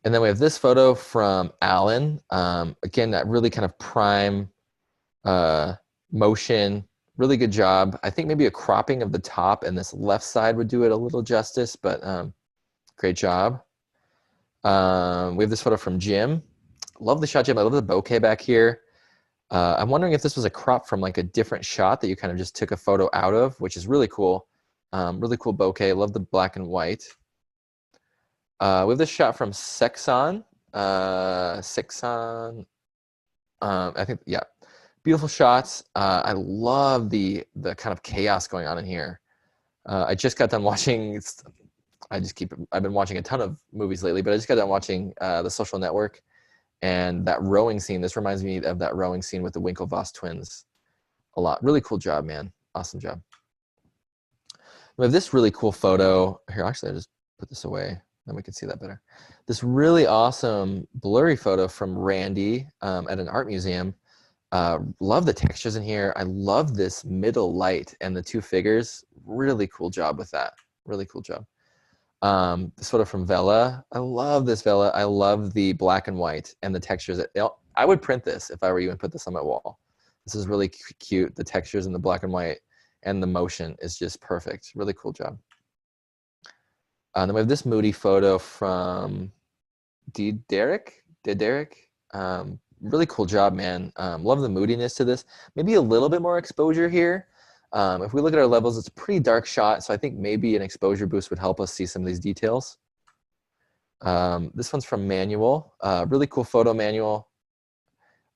And then we have this photo from Alan. Again, that really kind of prime motion, really good job. I think maybe a cropping of the top and this left side would do it a little justice, but great job. We have this photo from Jim. Love the shot, Jim. I love the bokeh back here. I'm wondering if this was a crop from like a different shot that you kind of just took a photo out of, which is really cool. Really cool bokeh. Love the black and white. We have this shot from Sexon. Sexon. I think, yeah. Beautiful shots. I love the kind of chaos going on in here. I just got done watching, I've been watching a ton of movies lately, but I just got done watching The Social Network, and that rowing scene, this reminds me of that rowing scene with the Winklevoss twins a lot. Really cool job, man. Awesome job. We have this really cool photo. Here, actually, I just put this away. Then we can see that better. This really awesome blurry photo from Randy at an art museum. Love the textures in here. I love this middle light and the two figures. Really cool job with that. Really cool job. This photo from Vela. I love this Vela. I love the black and white and the textures. I would print this if I were you and put this on my wall. This is really cute. The textures in the black and white and the motion is just perfect. Really cool job. Then we have this moody photo from Derek. Really cool job, man. Love the moodiness to this. Maybe a little bit more exposure here. If we look at our levels, it's a pretty dark shot, so I think maybe an exposure boost would help us see some of these details. This one's from Manual. Really cool photo, Manual.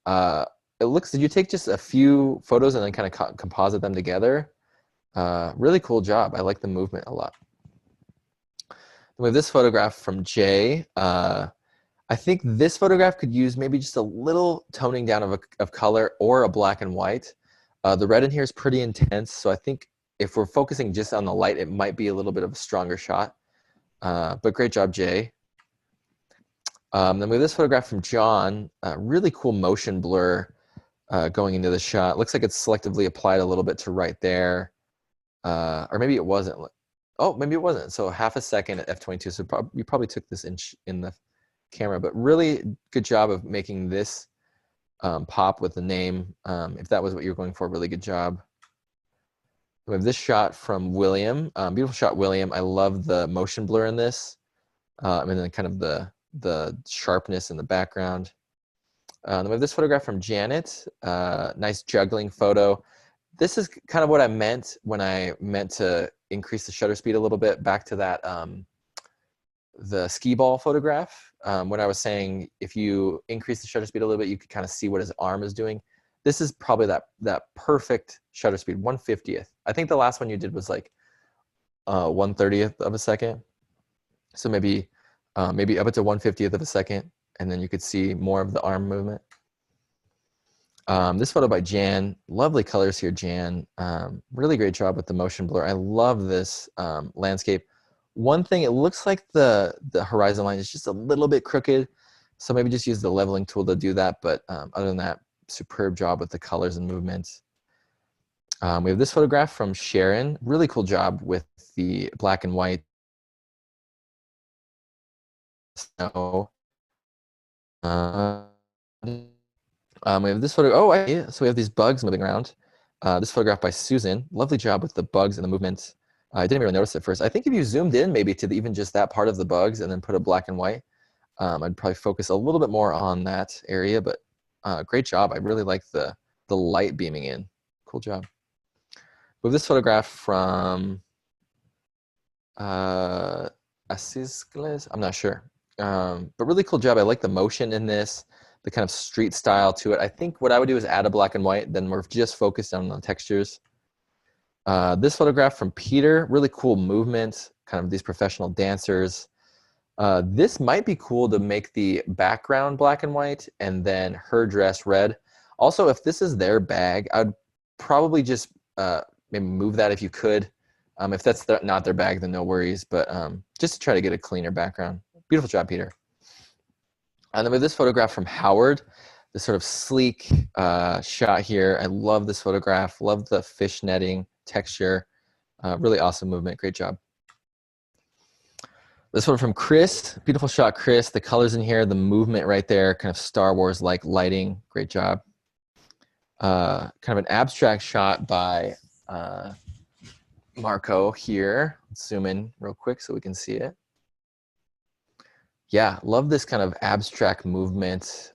It looks, did you take just a few photos and then kind of composite them together? Really cool job. I like the movement a lot. We have this photograph from Jay. I think this photograph could use maybe just a little toning down of color or a black and white. The red in here is pretty intense, so I think if we're focusing just on the light, it might be a little bit of a stronger shot. But great job, Jay. Then we have this photograph from John. Really cool motion blur going into the shot. Looks like it's selectively applied a little bit to right there. Or maybe it wasn't. Oh, maybe it wasn't. So half a second at f/22. So you probably took this in the camera, but really good job of making this pop with the name. If that was what you were going for, really good job. We have this shot from William. Beautiful shot, William. I love the motion blur in this. And then kind of the sharpness in the background. Then we have this photograph from Janet. Nice juggling photo. This is kind of what I meant when I meant to increase the shutter speed a little bit, back to that the skee ball photograph. When I was saying if you increase the shutter speed a little bit, you could kind of see what his arm is doing. This is probably that perfect shutter speed, 1/50th. I think the last one you did was like 1/30th of a second. So maybe up to 1/50th of a second, and then you could see more of the arm movement. This photo by Jan. Lovely colors here, Jan. Really great job with the motion blur. I love this landscape. One thing, it looks like the horizon line is just a little bit crooked, so maybe just use the leveling tool to do that. But other than that, superb job with the colors and movements. We have this photograph from Sharon. Really cool job with the black and white snow. We have this photo. Oh, so we have these bugs moving around. This photograph by Susan. Lovely job with the bugs and the movements. I didn't really notice it first. I think if you zoomed in maybe to even just that part of the bugs and then put a black and white, I'd probably focus a little bit more on that area. But great job. I really like the light beaming in. Cool job. We have this photograph from Asisgles. I'm not sure. But really cool job. I like the motion in this, the kind of street style to it. I think what I would do is add a black and white, then we're just focused on the textures. This photograph from Peter, really cool movement, kind of these professional dancers. This might be cool to make the background black and white and then her dress red. Also, if this is their bag, I'd probably just maybe move that if you could. If that's not their bag, then no worries, but just to try to get a cleaner background. Beautiful job, Peter. And then with this photograph from Howard, this sort of sleek shot here. I love this photograph, love the fish netting texture. Really awesome movement, great job. This one from Chris, beautiful shot, Chris. The colors in here, the movement right there, kind of Star Wars-like lighting, great job. Kind of an abstract shot by Marco here. Let's zoom in real quick so we can see it. Yeah, love this kind of abstract movement.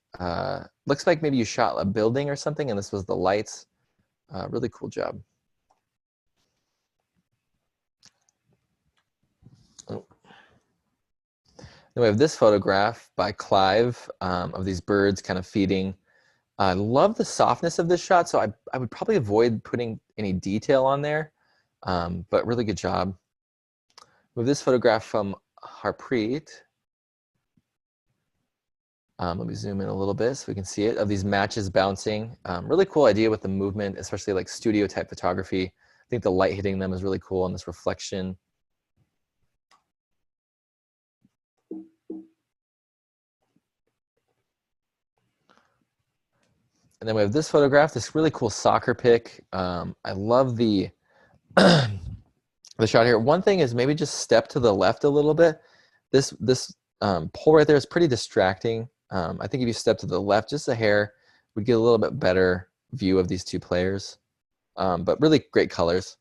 Looks like maybe you shot a building or something and this was the lights. Really cool job. Oh. Then we have this photograph by Clive of these birds kind of feeding. I love the softness of this shot, so I would probably avoid putting any detail on there, but really good job. With this photograph from Harpreet, let me zoom in a little bit so we can see it, of these matches bouncing. Really cool idea with the movement, especially like studio type photography. I think the light hitting them is really cool and this reflection. And then we have this photograph, this really cool soccer pic. I love the the shot here. One thing is maybe just step to the left a little bit. This pole right there is pretty distracting. I think if you step to the left just a hair, we'd get a little bit better view of these two players. But really great colors.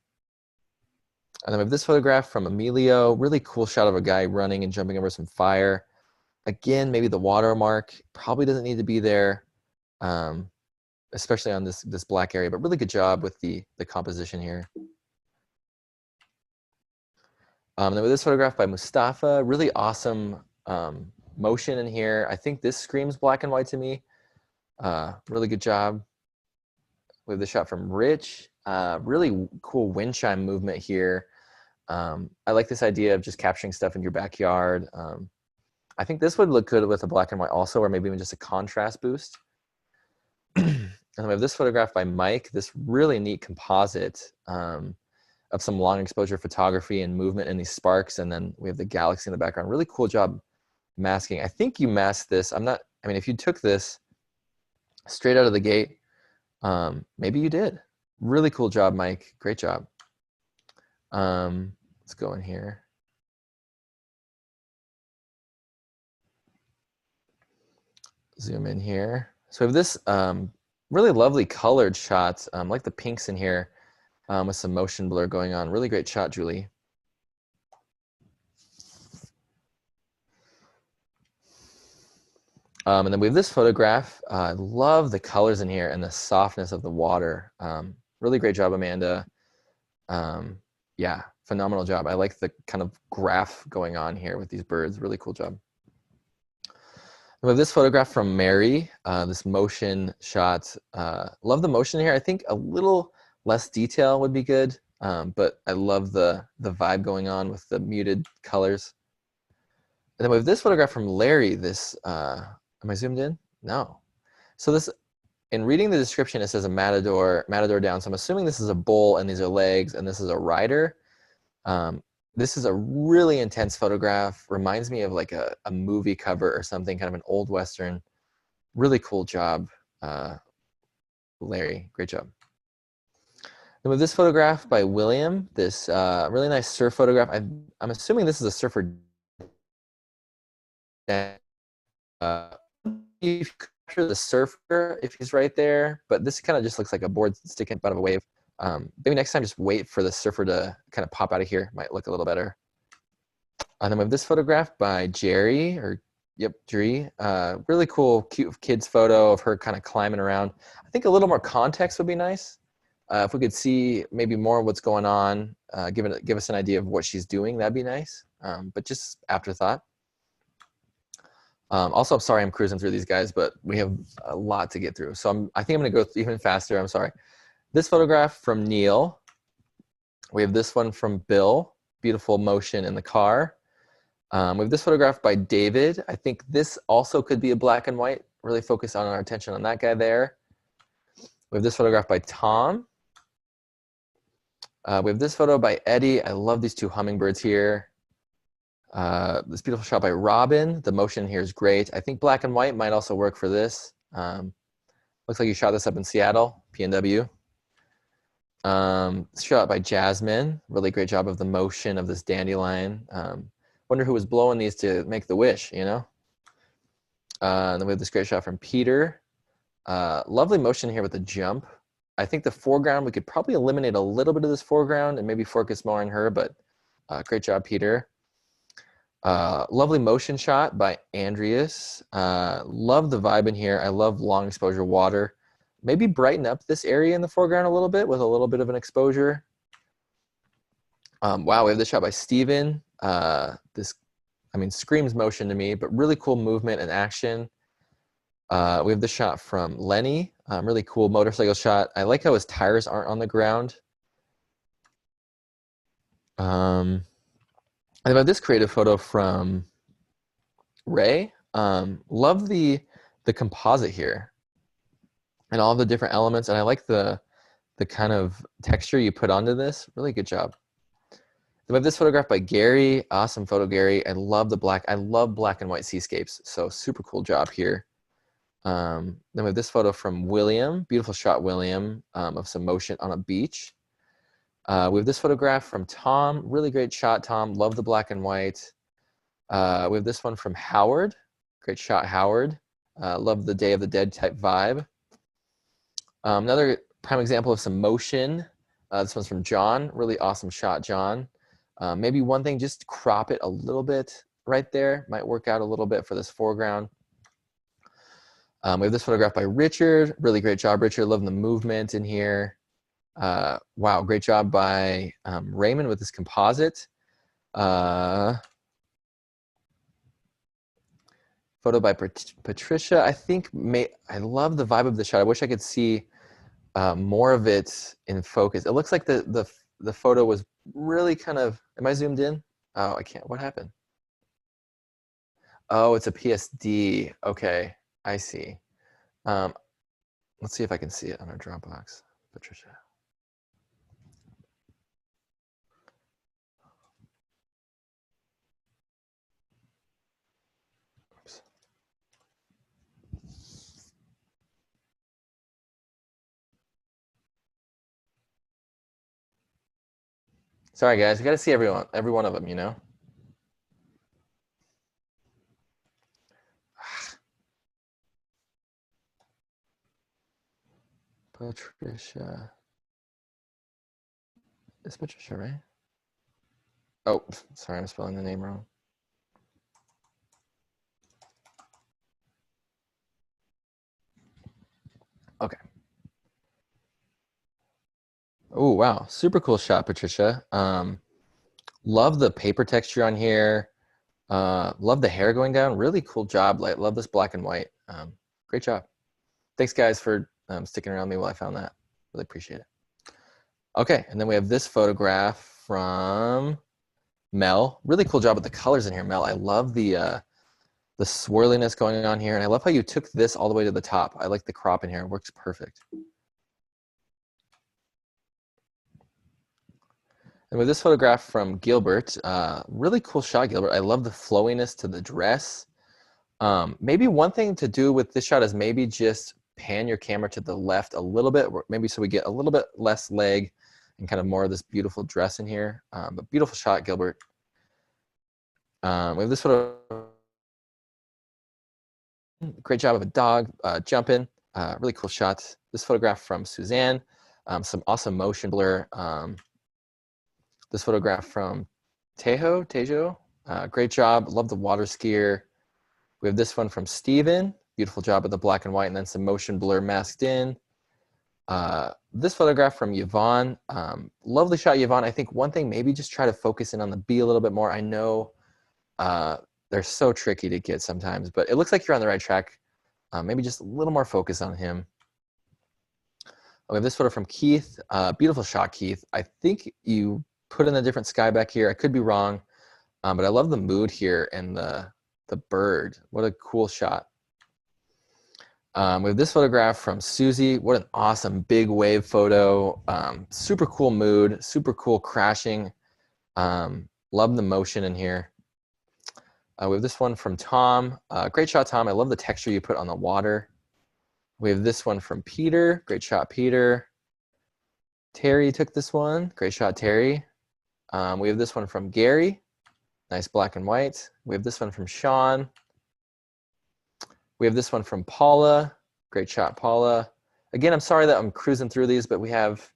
And then we have this photograph from Emilio. Really cool shot of a guy running and jumping over some fire. Again, maybe the watermark probably doesn't need to be there. Especially on this black area, but really good job with the composition here. Then with this photograph by Mustafa, really awesome motion in here. I think this screams black and white to me. Really good job. We have the shot from Rich. Really cool wind chime movement here. I like this idea of just capturing stuff in your backyard. I think this would look good with a black and white also, or maybe even just a contrast boost. And we have this photograph by Mike, this really neat composite of some long exposure photography and movement in these sparks. And then we have the galaxy in the background. Really cool job masking. I think you masked this. I mean, if you took this straight out of the gate, maybe you did. Really cool job, Mike. Great job. Let's go in here. Zoom in here. So we have this really lovely colored shot, like the pinks in here with some motion blur going on. Really great shot, Julie. And then we have this photograph. I love the colors in here and the softness of the water. Really great job, Amanda. Yeah, phenomenal job. I like the kind of graph going on here with these birds. Really cool job. We have this photograph from Mary, this motion shot. Love the motion here. I think a little less detail would be good, but I love the vibe going on with the muted colors. And then we have this photograph from Larry. This, am I zoomed in? No. So this, in reading the description, it says a matador down. So I'm assuming this is a bull and these are legs and this is a rider. This is a really intense photograph. Reminds me of like a movie cover or something, kind of an old Western. Really cool job, Larry. Great job. Then with this photograph by William, this really nice surf photograph. I'm assuming this is a surfer. You capture the surfer if he's right there, but this kind of just looks like a board sticking out of a wave. Maybe next time just wait for the surfer to kind of pop out of here. Might look a little better. And then we have this photograph by Jerry, or yep, Jerry. Really cool, cute kids photo of her kind of climbing around. I think a little more context would be nice. If we could see maybe more of what's going on, give us an idea of what she's doing, that'd be nice. But just afterthought. Also, I'm sorry I'm cruising through these guys, but we have a lot to get through. So I think I'm going to go even faster. I'm sorry. This photograph from Neil. We have this one from Bill, beautiful motion in the car. We have this photograph by David. I think this also could be a black and white. Really focus on our attention on that guy there. We have this photograph by Tom. We have this photo by Eddie. I love these two hummingbirds here. This beautiful shot by Robin. The motion here is great. I think black and white might also work for this. Looks like you shot this up in Seattle, PNW. Shot by Jasmine. Really great job of the motion of this dandelion. Wonder who was blowing these to make the wish, you know? And then we have this great shot from Peter. Lovely motion here with the jump. I think the foreground, we could probably eliminate a little bit of this foreground and maybe focus more on her, but great job, Peter. Lovely motion shot by Andreas. Love the vibe in here. I love long exposure water. Maybe brighten up this area in the foreground a little bit with a little bit of an exposure. Wow, we have this shot by Steven. This, I mean, screams motion to me, but really cool movement and action. We have this shot from Lenny. Really cool motorcycle shot. I like how his tires aren't on the ground. And about this creative photo from Ray. Love the composite here and all the different elements. And I like the kind of texture you put onto this. Really good job. Then we have this photograph by Gary. Awesome photo, Gary. I love the black. I love black and white seascapes. So super cool job here. Then we have this photo from William. Beautiful shot, William, of some motion on a beach. We have this photograph from Tom. Really great shot, Tom. Love the black and white. We have this one from Howard. Great shot, Howard. Love the Day of the Dead type vibe. Another prime example of some motion. This one's from John. Really awesome shot, John. Maybe one thing, just crop it a little bit right there. Might work out a little bit for this foreground. We have this photograph by Richard. Really great job, Richard. Loving the movement in here. Wow, great job by Raymond with this composite. Photo by Patricia. I think I love the vibe of the shot. I wish I could see more of it in focus. It looks like the photo was really kind of, am I zoomed in? Oh, I can't. What happened? Oh, it's a PSD. Okay, I see. Let's see if I can see it on our Dropbox, Patricia. Oops. Sorry, guys. You got to see every one of them, you know? Patricia. It's Patricia, right? Oh, sorry, I'm spelling the name wrong. Okay. Oh, wow. Super cool shot, Patricia. Love the paper texture on here. Love the hair going down. Really cool job. Like, love this black and white. Great job. Thanks, guys, for sticking around me while I found that. Really appreciate it. Okay, and then we have this photograph from Mel. Really cool job with the colors in here, Mel. I love the swirliness going on here, and I love how you took this all the way to the top. I like the crop in here. It works perfect. And with this photograph from Gilbert, really cool shot, Gilbert. I love the flowiness to the dress. Maybe one thing to do with this shot is maybe just pan your camera to the left a little bit, maybe so we get a little bit less leg and kind of more of this beautiful dress in here. But beautiful shot, Gilbert. We have this photo. Great job of a dog jumping. Really cool shot. This photograph from Suzanne. Some awesome motion blur. This photograph from Tejo. Great job. Love the water skier. We have this one from Steven. Beautiful job with the black and white and then some motion blur masked in. This photograph from Yvonne. Lovely shot, Yvonne. I think one thing, maybe just try to focus in on the bee a little bit more. I know they're so tricky to get sometimes, but it looks like you're on the right track. Maybe just a little more focus on him. We have this photo from Keith. Beautiful shot, Keith. I think you put in a different sky back here. I could be wrong, but I love the mood here and the bird. What a cool shot. We have this photograph from Susie. What an awesome big wave photo. Super cool mood, super cool crashing. Love the motion in here. We have this one from Tom. Great shot, Tom. I love the texture you put on the water. We have this one from Peter. Great shot, Peter. Terry took this one. Great shot, Terry. We have this one from Gary. Nice black and white. We have this one from Sean. We have this one from Paula. Great shot, Paula. Again, I'm sorry that I'm cruising through these, but we have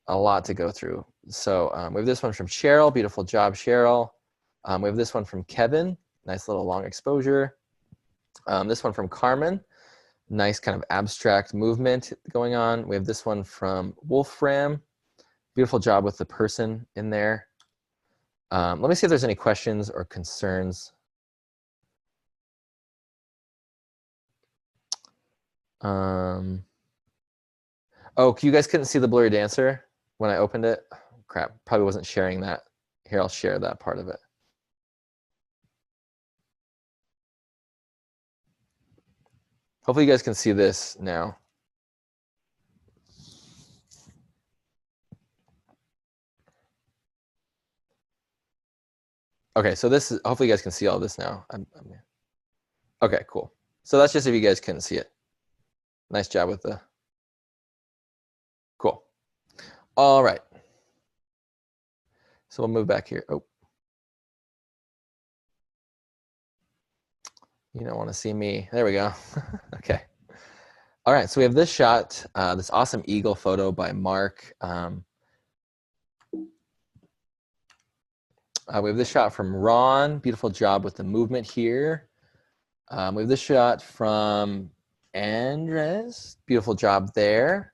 a lot to go through. So we have this one from Cheryl. Beautiful job, Cheryl. We have this one from Kevin. Nice little long exposure. This one from Carmen. Nice kind of abstract movement going on. We have this one from Wolfram. Beautiful job with the person in there. Let me see if there's any questions or concerns. Oh, you guys couldn't see the blurry dancer when I opened it? Crap, probably wasn't sharing that. Here, I'll share that part of it. Hopefully you guys can see this now. Okay, so this is, hopefully you guys can see all this now. Okay, cool. So that's just if you guys couldn't see it. Nice job with the, cool. All right. So we'll move back here. Oh. You don't want to see me. There we go. Okay. All right, so we have this shot, this awesome eagle photo by Mark. We have this shot from Ron. Beautiful job with the movement here. We have this shot from Andres. Beautiful job there.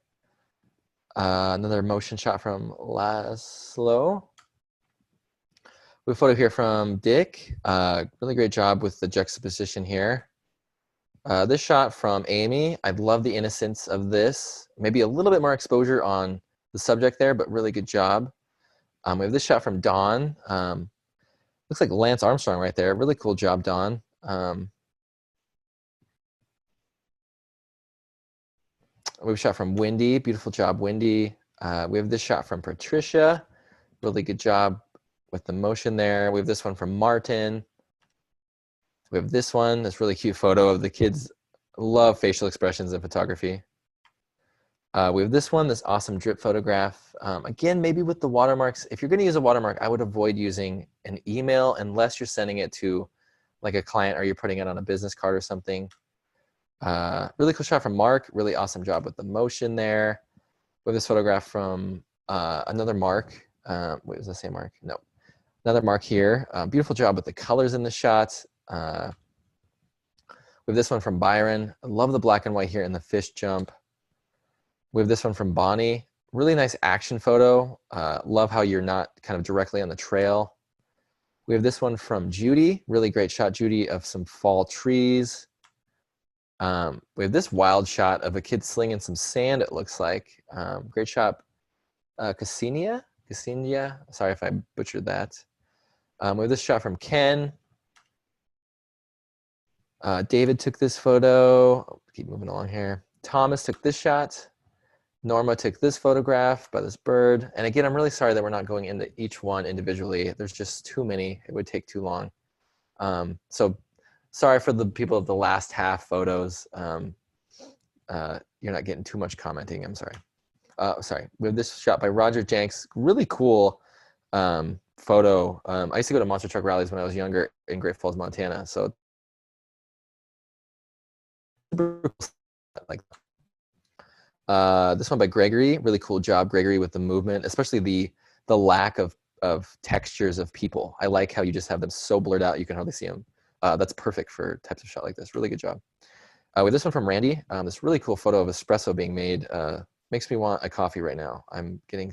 Another motion shot from Laszlo. We have a photo here from Dick. Really great job with the juxtaposition here. This shot from Amy. I love the innocence of this. Maybe a little bit more exposure on the subject there, but really good job. We have this shot from Dawn. Looks like Lance Armstrong right there. Really cool job, Dawn. We have a shot from Wendy. Beautiful job, Wendy. We have this shot from Patricia. Really good job with the motion there. We have this one from Martin. We have this one, this really cute photo of the kids. Love facial expressions in photography. We have this one, this awesome drip photograph. Again, maybe with the watermarks, if you're going to use a watermark, I would avoid using an email unless you're sending it to like a client or you're putting it on a business card or something. Really cool shot from Mark. Really awesome job with the motion there. We have this photograph from another Mark. Wait, was that the same Mark? No. Another Mark here. Beautiful job with the colors in the shot. We have this one from Byron. I love the black and white here in the fish jump. We have this one from Bonnie. Really nice action photo. Love how you're not kind of directly on the trail. We have this one from Judy. Really great shot, Judy, of some fall trees. We have this wild shot of a kid slinging some sand, it looks like. Great shot. Cassinia? Sorry if I butchered that. We have this shot from Ken. David took this photo. Keep moving along here. Thomas took this shot. Norma took this photograph by this bird. And again, I'm really sorry that we're not going into each one individually. There's just too many. It would take too long. So sorry for the people of the last half photos. You're not getting too much commenting. I'm sorry. Sorry. We have this shot by Roger Jenks. Really cool photo. I used to go to monster truck rallies when I was younger in Great Falls, Montana. So like this one by Gregory. Really cool job, Gregory, with the movement, especially the lack of textures of people. I like how you just have them so blurred out you can hardly see them. That's perfect for types of shot like this. Really good job. With this one from Randy, this really cool photo of espresso being made. Makes me want a coffee right now. I'm getting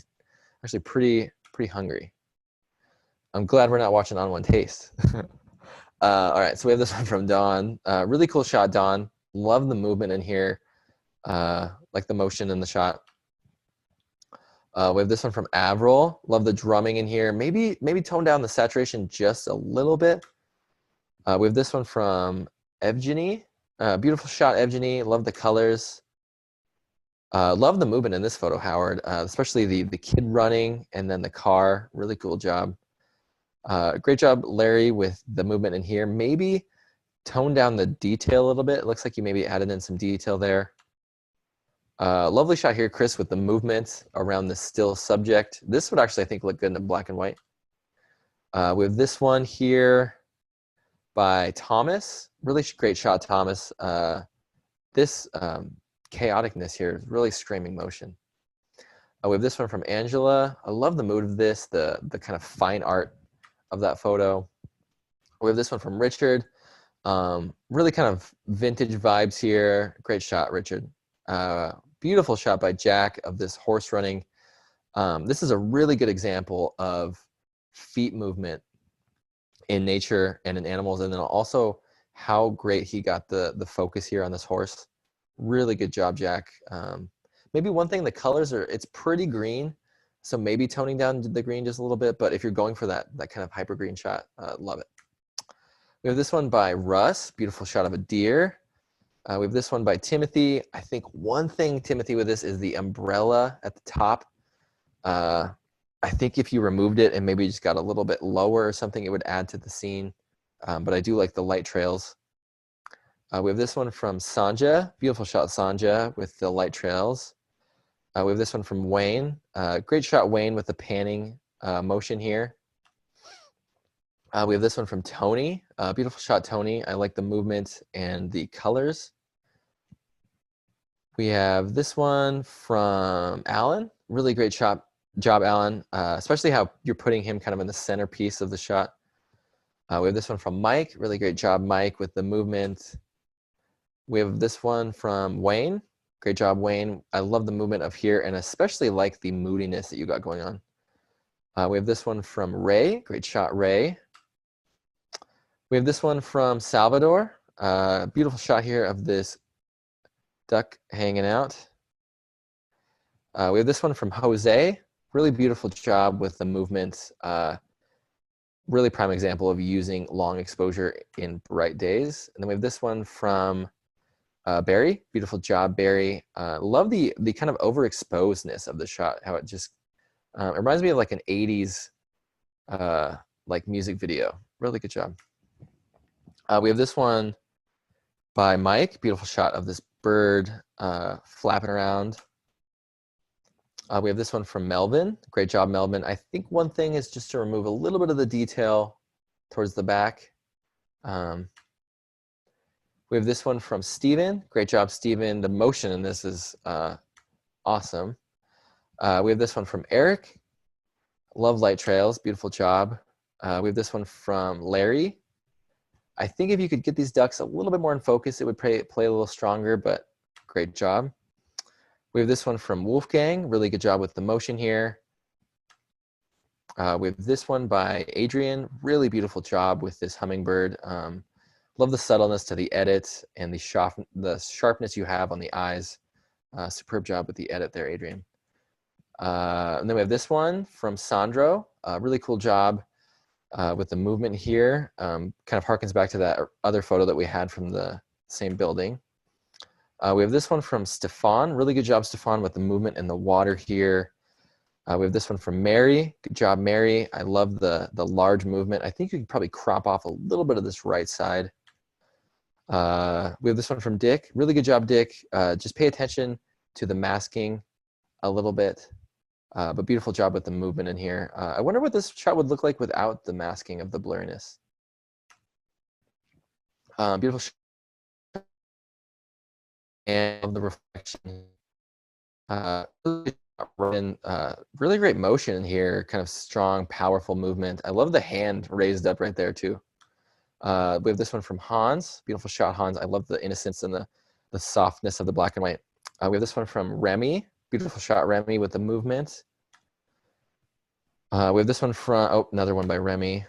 actually pretty hungry. I'm glad we're not watching On1 Taste. All right, so we have this one from Dawn. Really cool shot, Dawn. Love the movement in here. Like the motion in the shot. We have this one from Avril. Love the drumming in here. Maybe tone down the saturation just a little bit. We have this one from Evgeny. Beautiful shot, Evgeny. Love the colors. Love the movement in this photo, Howard, especially the kid running and then the car. Really cool job. Great job, Larry, with the movement in here. Maybe tone down the detail a little bit. It looks like you maybe added in some detail there. Lovely shot here, Chris, with the movement around the still subject. This would actually, I think, look good in the black and white. We have this one here by Thomas. Really great shot, Thomas. This chaoticness here is really screaming motion. We have this one from Angela. I love the mood of this, the kind of fine art of that photo. We have this one from Richard. Really kind of vintage vibes here. Great shot, Richard. Beautiful shot by Jack of this horse running. This is a really good example of feet movement in nature and in animals, and then also how great he got the focus here on this horse. Really good job, Jack. Maybe one thing, the colors it's pretty green, so maybe toning down the green just a little bit, but if you're going for that kind of hyper green shot, love it. We have this one by Russ, beautiful shot of a deer. We have this one by Timothy. I think one thing, Timothy, with this is the umbrella at the top. I think if you removed it and maybe just got a little bit lower or something, it would add to the scene. But I do like the light trails. We have this one from Sanja. Beautiful shot, Sanja, with the light trails. We have this one from Wayne. Great shot, Wayne, with the panning motion here. We have this one from Tony. Beautiful shot, Tony. I like the movement and the colors. We have this one from Alan. Really great job, Alan, especially how you're putting him kind of in the centerpiece of the shot. We have this one from Mike. Really great job, Mike, with the movement. We have this one from Wayne. Great job, Wayne. I love the movement of here and especially like the moodiness that you got going on. We have this one from Ray. Great shot, Ray. We have this one from Salvador. Beautiful shot here of this duck hanging out. We have this one from Jose. Really beautiful job with the movement. Really prime example of using long exposure in bright days. And then we have this one from Barry. Beautiful job, Barry. Love the kind of overexposedness of the shot, how it just it reminds me of like an 80s like music video. Really good job. We have this one by Mike. Beautiful shot of this bird flapping around. We have this one from Melvin. Great job, Melvin. I think one thing is just to remove a little bit of the detail towards the back. We have this one from Steven. Great job, Steven. The motion in this is awesome. We have this one from Eric. Love light trails. Beautiful job. We have this one from Larry. I think if you could get these ducks a little bit more in focus, it would play a little stronger, but great job. We have this one from Wolfgang. Really good job with the motion here. We have this one by Adrian. Really beautiful job with this hummingbird. Love the subtleness to the edit and the sharpness you have on the eyes. Superb job with the edit there, Adrian. And then we have this one from Sandro. Really cool job with the movement here. Kind of harkens back to that other photo that we had from the same building. We have this one from Stefan. Really good job, Stefan, with the movement in the water here. We have this one from Mary. Good job, Mary. I love the large movement. I think you could probably crop off a little bit of this right side. We have this one from Dick. Really good job, Dick. Just pay attention to the masking a little bit. But beautiful job with the movement in here. I wonder what this shot would look like without the masking of the blurriness. Beautiful shot. And the reflection. Really great motion in here. Kind of strong, powerful movement. I love the hand raised up right there too. We have this one from Hans. Beautiful shot, Hans. I love the innocence and the softness of the black and white. We have this one from Remy. Beautiful shot, Remy, with the movement. We have this one from, another one by Remy.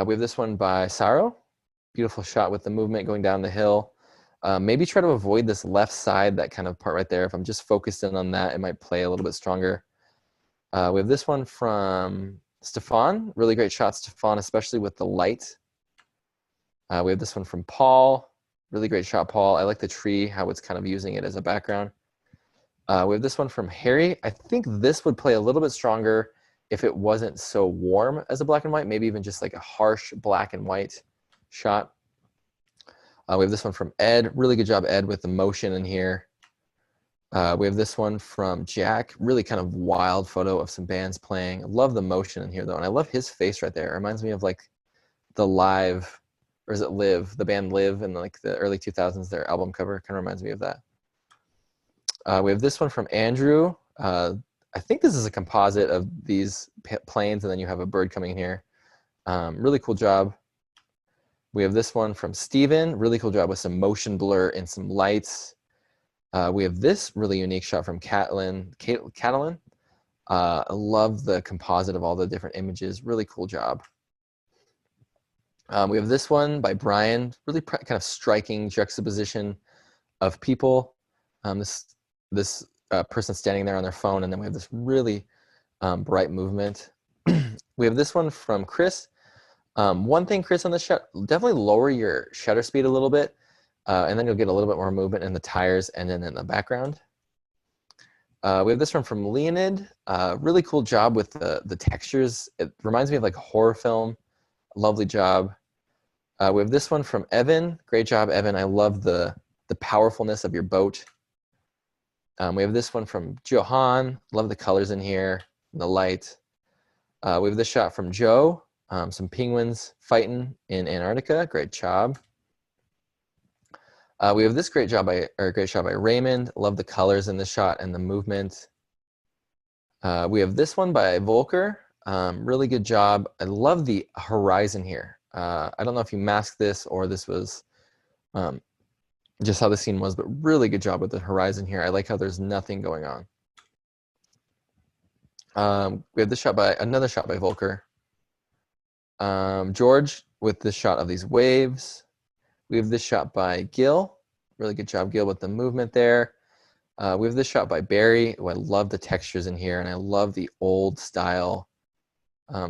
We have this one by Saro. Beautiful shot with the movement going down the hill. Maybe try to avoid this left side, that kind of part right there. If I'm just focused in on that, it might play a little bit stronger. We have this one from Stefan. Really great shot, Stefan, especially with the light. We have this one from Paul. Really great shot, Paul. I like the tree, how it's kind of using it as a background. We have this one from Harry. I think this would play a little bit stronger if it wasn't so warm as a black and white, maybe even just like a harsh black and white shot. We have this one from Ed. Really good job, Ed, with the motion in here. We have this one from Jack. Really kind of wild photo of some bands playing. I love the motion in here, though, and I love his face right there. It reminds me of like the Live, or is it Live? The band Live in like the early 2000s, their album cover kind of reminds me of that. We have this one from Andrew. I think this is a composite of these planes, and then you have a bird coming in here. Really cool job. We have this one from Steven. Really cool job with some motion blur and some lights. We have this really unique shot from Catalin. I love the composite of all the different images. Really cool job. We have this one by Brian. Really kind of striking juxtaposition of people. This person standing there on their phone, and then we have this really bright movement. We have this one from Chris. One thing, Chris, on this shot, definitely lower your shutter speed a little bit, and then you'll get a little bit more movement in the tires and then in the background. We have this one from Leonid. Really cool job with the textures. It reminds me of like a horror film. Lovely job. We have this one from Evan. Great job, Evan. I love the powerfulness of your boat. We have this one from Johan. Love the colors in here, and the light. We have this shot from Joe. Some penguins fighting in Antarctica. Great job. We have this great shot by Raymond. Love the colors in this shot and the movement. We have this one by Volker. Really good job. I love the horizon here. I don't know if you masked this or this was just how the scene was, but really good job with the horizon here. I like how there's nothing going on. We have this shot by another shot by Volker. George with this shot of these waves. We have this shot by Gil. Really good job, Gil, with the movement there. We have this shot by Barry. Oh, I love the textures in here, and I love the old style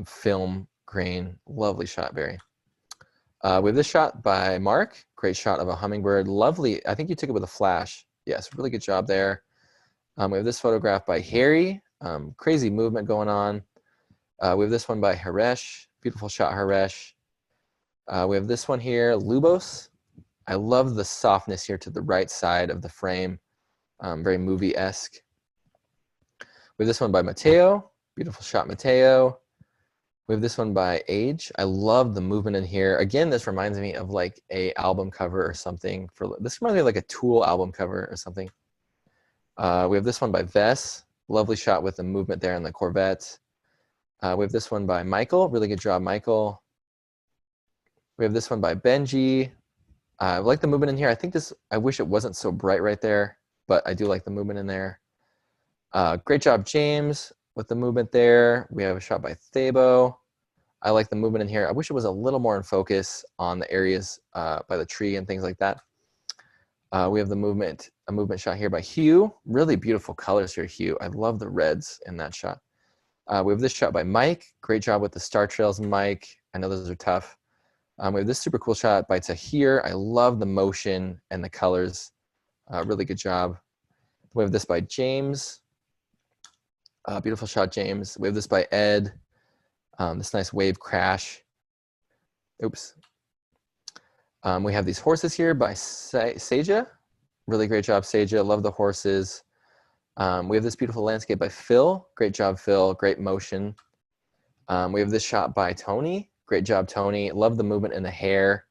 film grain. Lovely shot, Barry. We have this shot by Mark. Great shot of a hummingbird. Lovely. I think you took it with a flash. Yes, really good job there. We have this photograph by Harry. Crazy movement going on. We have this one by Haresh. Beautiful shot, Haresh. We have this one here, Lubos. I love the softness here to the right side of the frame. Very movie-esque. We have this one by Mateo. Beautiful shot, Mateo. We have this one by Age. I love the movement in here. Again, this reminds me of like a album cover or something. This reminds me of like a Tool album cover or something. We have this one by Vess. Lovely shot with the movement there in the Corvette. We have this one by Michael. Really good job, Michael. We have this one by Benji. I like the movement in here. I think this, I wish it wasn't so bright right there, but I do like the movement in there. Great job, James, with the movement there. We have a shot by Thabo. I like the movement in here. I wish it was a little more in focus on the areas by the tree and things like that. We have a movement shot here by Hugh. Really beautiful colors here, Hugh. I love the reds in that shot. We have this shot by Mike. Great job with the star trails, Mike. I know those are tough. We have this super cool shot by Tahir. I love the motion and the colors. Really good job. We have this by James. Beautiful shot, James. We have this by Ed. This nice wave crash. Oops. We have these horses here by Seja. Really great job, Seja. Love the horses. We have this beautiful landscape by Phil. Great job, Phil. Great motion. We have this shot by Tony. Great job, Tony. Love the movement in the hair.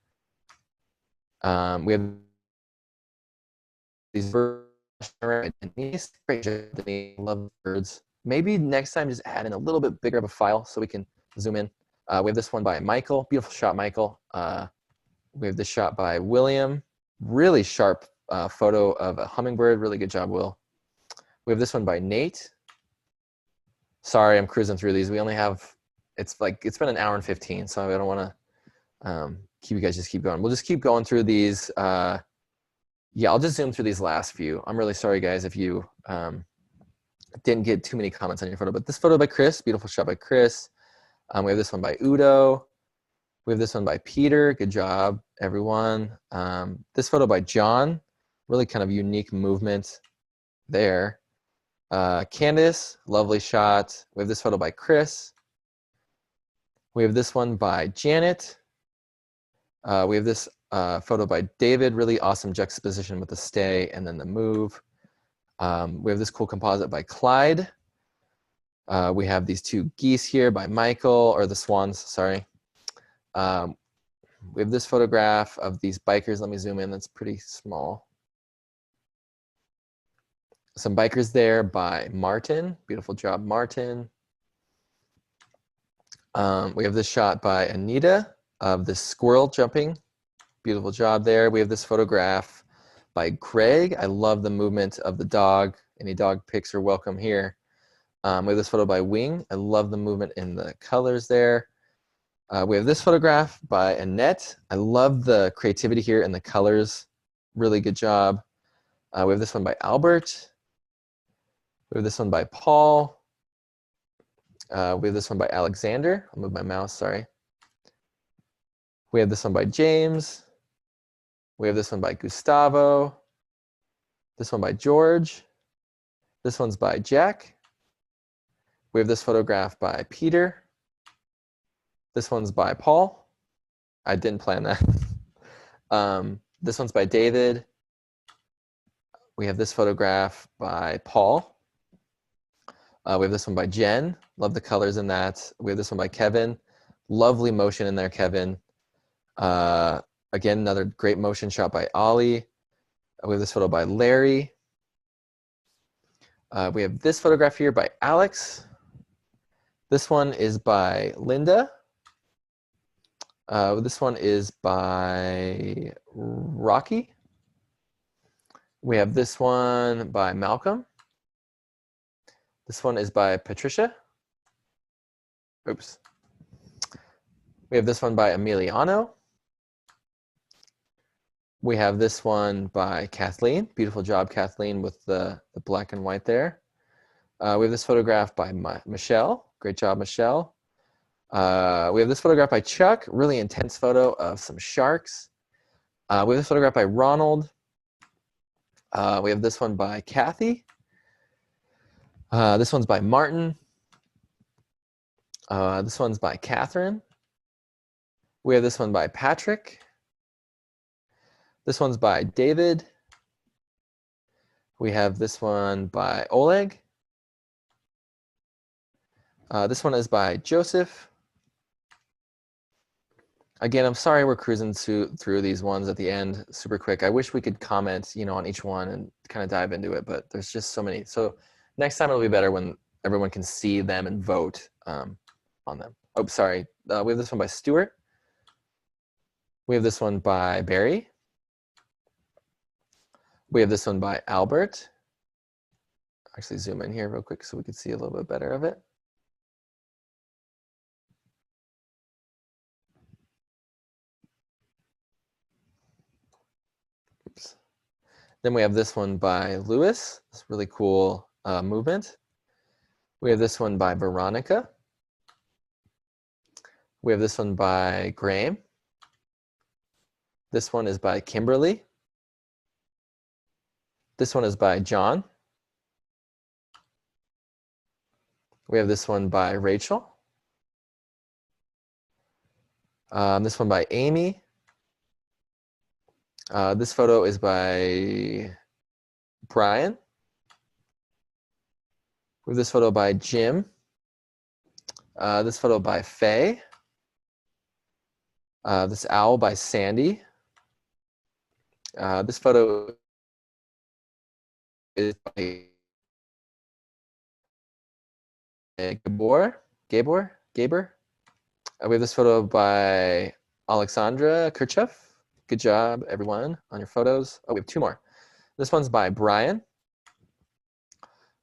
We have these birds. Great job, Denise. Love birds. Maybe next time just add in a little bit bigger of a file so we can zoom in. We have this one by Michael. Beautiful shot, Michael. We have this shot by William. Really sharp photo of a hummingbird. Really good job, Will. We have this one by Nate. Sorry, I'm cruising through these. We only have, it's been an hour and 15, so I don't want to keep you guys just keep going. We'll just keep going through these. Yeah, I'll just zoom through these last few. I'm really sorry, guys, if you Didn't get too many comments on your photo, but this photo by Chris, beautiful shot by Chris. We have this one by Udo. We have this one by Peter. Good job, everyone. This photo by John, really kind of unique movement there. Candace, lovely shot. We have this photo by Chris. We have this one by Janet. We have this photo by David, really awesome juxtaposition with the stay and then the move. We have this cool composite by Clyde. We have these two geese here by Michael, or the swans, sorry. We have this photograph of these bikers. Let me zoom in, that's pretty small. Some bikers there by Martin. Beautiful job, Martin. We have this shot by Anita of the squirrel jumping. Beautiful job there. We have this photograph by Greg. I love the movement of the dog. Any dog pics are welcome here. We have this photo by Wing. I love the movement in the colors there. We have this photograph by Annette. I love the creativity here in the colors. Really good job. We have this one by Albert. We have this one by Paul. We have this one by Alexander. I'll move my mouse, sorry. We have this one by James. We have this one by Gustavo. This one by George. This one's by Jack. We have this photograph by Peter. This one's by Paul. I didn't plan that. This one's by David. We have this photograph by Paul. We have this one by Jen. Love the colors in that. We have this one by Kevin. Lovely motion in there, Kevin. Again, another great motion shot by Ollie. We have this photo by Larry. We have this photograph here by Alex. This one is by Linda. This one is by Rocky. We have this one by Malcolm. This one is by Patricia. Oops. We have this one by Emiliano. We have this one by Kathleen. Beautiful job, Kathleen, with the black and white there. We have this photograph by Michelle. Great job, Michelle. We have this photograph by Chuck. Really intense photo of some sharks. We have this photograph by Ronald. We have this one by Kathy. This one's by Martin. This one's by Catherine. We have this one by Patrick. This one's by David. We have this one by Oleg. This one is by Joseph. Again, I'm sorry we're cruising through these ones at the end super quick. I wish we could comment, on each one and kind of dive into it, but there's just so many. So next time it'll be better when everyone can see them and vote on them. Oh, sorry. We have this one by Stuart. We have this one by Barry. We have this one by Albert. Actually zoom in here real quick so we can see a little bit better of it. Oops. Then we have this one by Lewis. It's really cool movement. We have this one by Veronica. We have this one by Graham. This one is by Kimberly. This one is by John. We have this one by Rachel. This one by Amy. This photo is by Brian. We have this photo by Jim. This photo by Faye. This owl by Sandy. This photo is by Gabor. We have this photo by Alexandra Kirchhoff. Good job, everyone, on your photos. Oh, we have two more. This one's by Brian.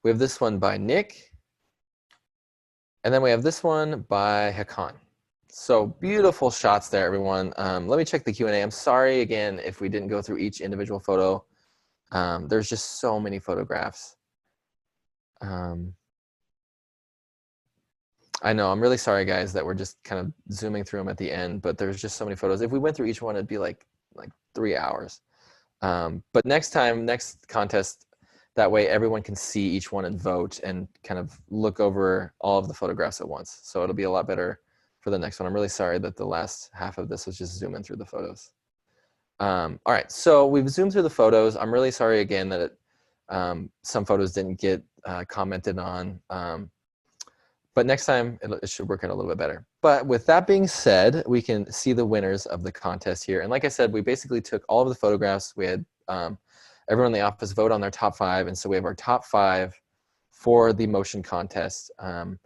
We have this one by Nick. And then we have this one by Hakan. So beautiful shots there, everyone. Let me check the Q&A. I'm sorry, again, if we didn't go through each individual photo. There's just so many photographs. I know, I'm really sorry guys that we're just kind of zooming through them at the end, but there's just so many photos. If we went through each one, it'd be like 3 hours. But next time, next contest, that way everyone can see each one and vote and kind of look over all of the photographs at once. So it'll be a lot better for the next one. I'm really sorry that the last half of this was just zooming through the photos. All right, so we've zoomed through the photos. I'm really sorry again that some photos didn't get commented on. But next time, it should work out a little bit better. But with that being said, we can see the winners of the contest here. And like I said, we basically took all of the photographs. We had everyone in the office vote on their top 5. And so we have our top 5 for the motion contest. And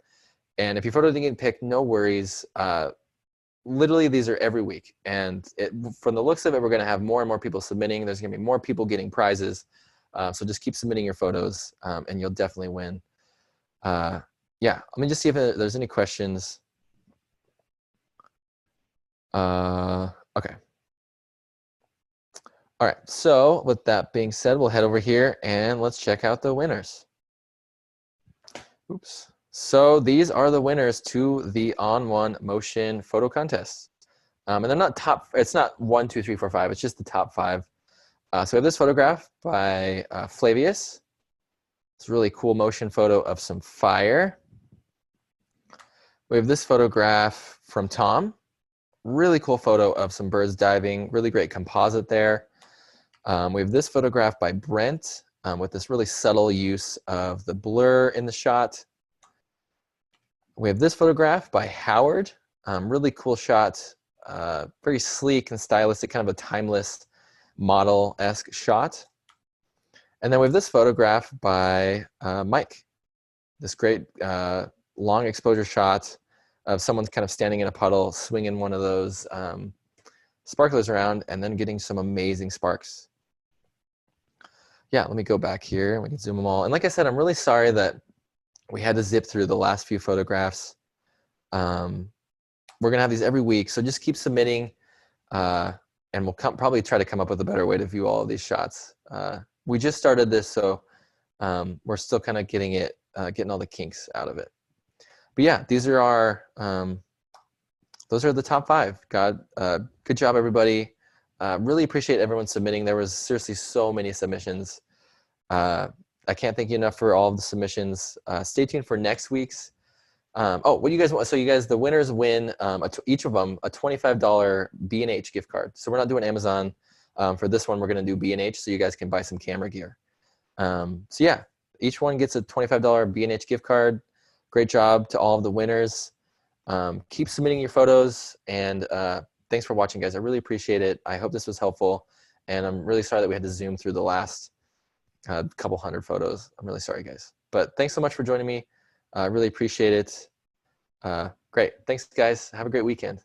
if your photo didn't get picked, no worries. Literally, these are every week. And from the looks of it, we're going to have more and more people submitting. There's going to be more people getting prizes. So just keep submitting your photos, and you'll definitely win. Yeah, let me just see if there's any questions. Okay. All right, so with that being said, we'll head over here and let's check out the winners. Oops. So these are the winners to the ON1 Motion Photo Contest. And they're not it's not 1, 2, 3, 4, 5, it's just the top 5. So we have this photograph by Flavius. It's a really cool motion photo of some fire. We have this photograph from Tom. Really cool photo of some birds diving. Really great composite there. We have this photograph by Brent with this really subtle use of the blur in the shot. We have this photograph by Howard. Really cool shot. Very sleek and stylistic, kind of a timeless model-esque shot. And then we have this photograph by Mike. This great long exposure shot of someone kind of standing in a puddle, swinging one of those sparklers around, and then getting some amazing sparks. Yeah, let me go back here and we can zoom them all. And like I said, I'm really sorry that we had to zip through the last few photographs. We're gonna have these every week, so just keep submitting, and we'll probably try to come up with a better way to view all of these shots. We just started this, so we're still kind of getting all the kinks out of it. But yeah, these are our, those are the top 5. Good job, everybody. Really appreciate everyone submitting. There was seriously so many submissions. I can't thank you enough for all of the submissions. Stay tuned for next week's. What do you guys want? So you guys, the winners win, each of them, a $25 B&H gift card. So we're not doing Amazon. For this one, we're going to do B&H so you guys can buy some camera gear. So yeah, each one gets a $25 B&H gift card. Great job to all of the winners. Keep submitting your photos, and thanks for watching, guys. I really appreciate it. I hope this was helpful, and I'm really sorry that we had to zoom through the last couple hundred photos. I'm really sorry, guys. But thanks so much for joining me. I really appreciate it. Great. Thanks, guys. Have a great weekend.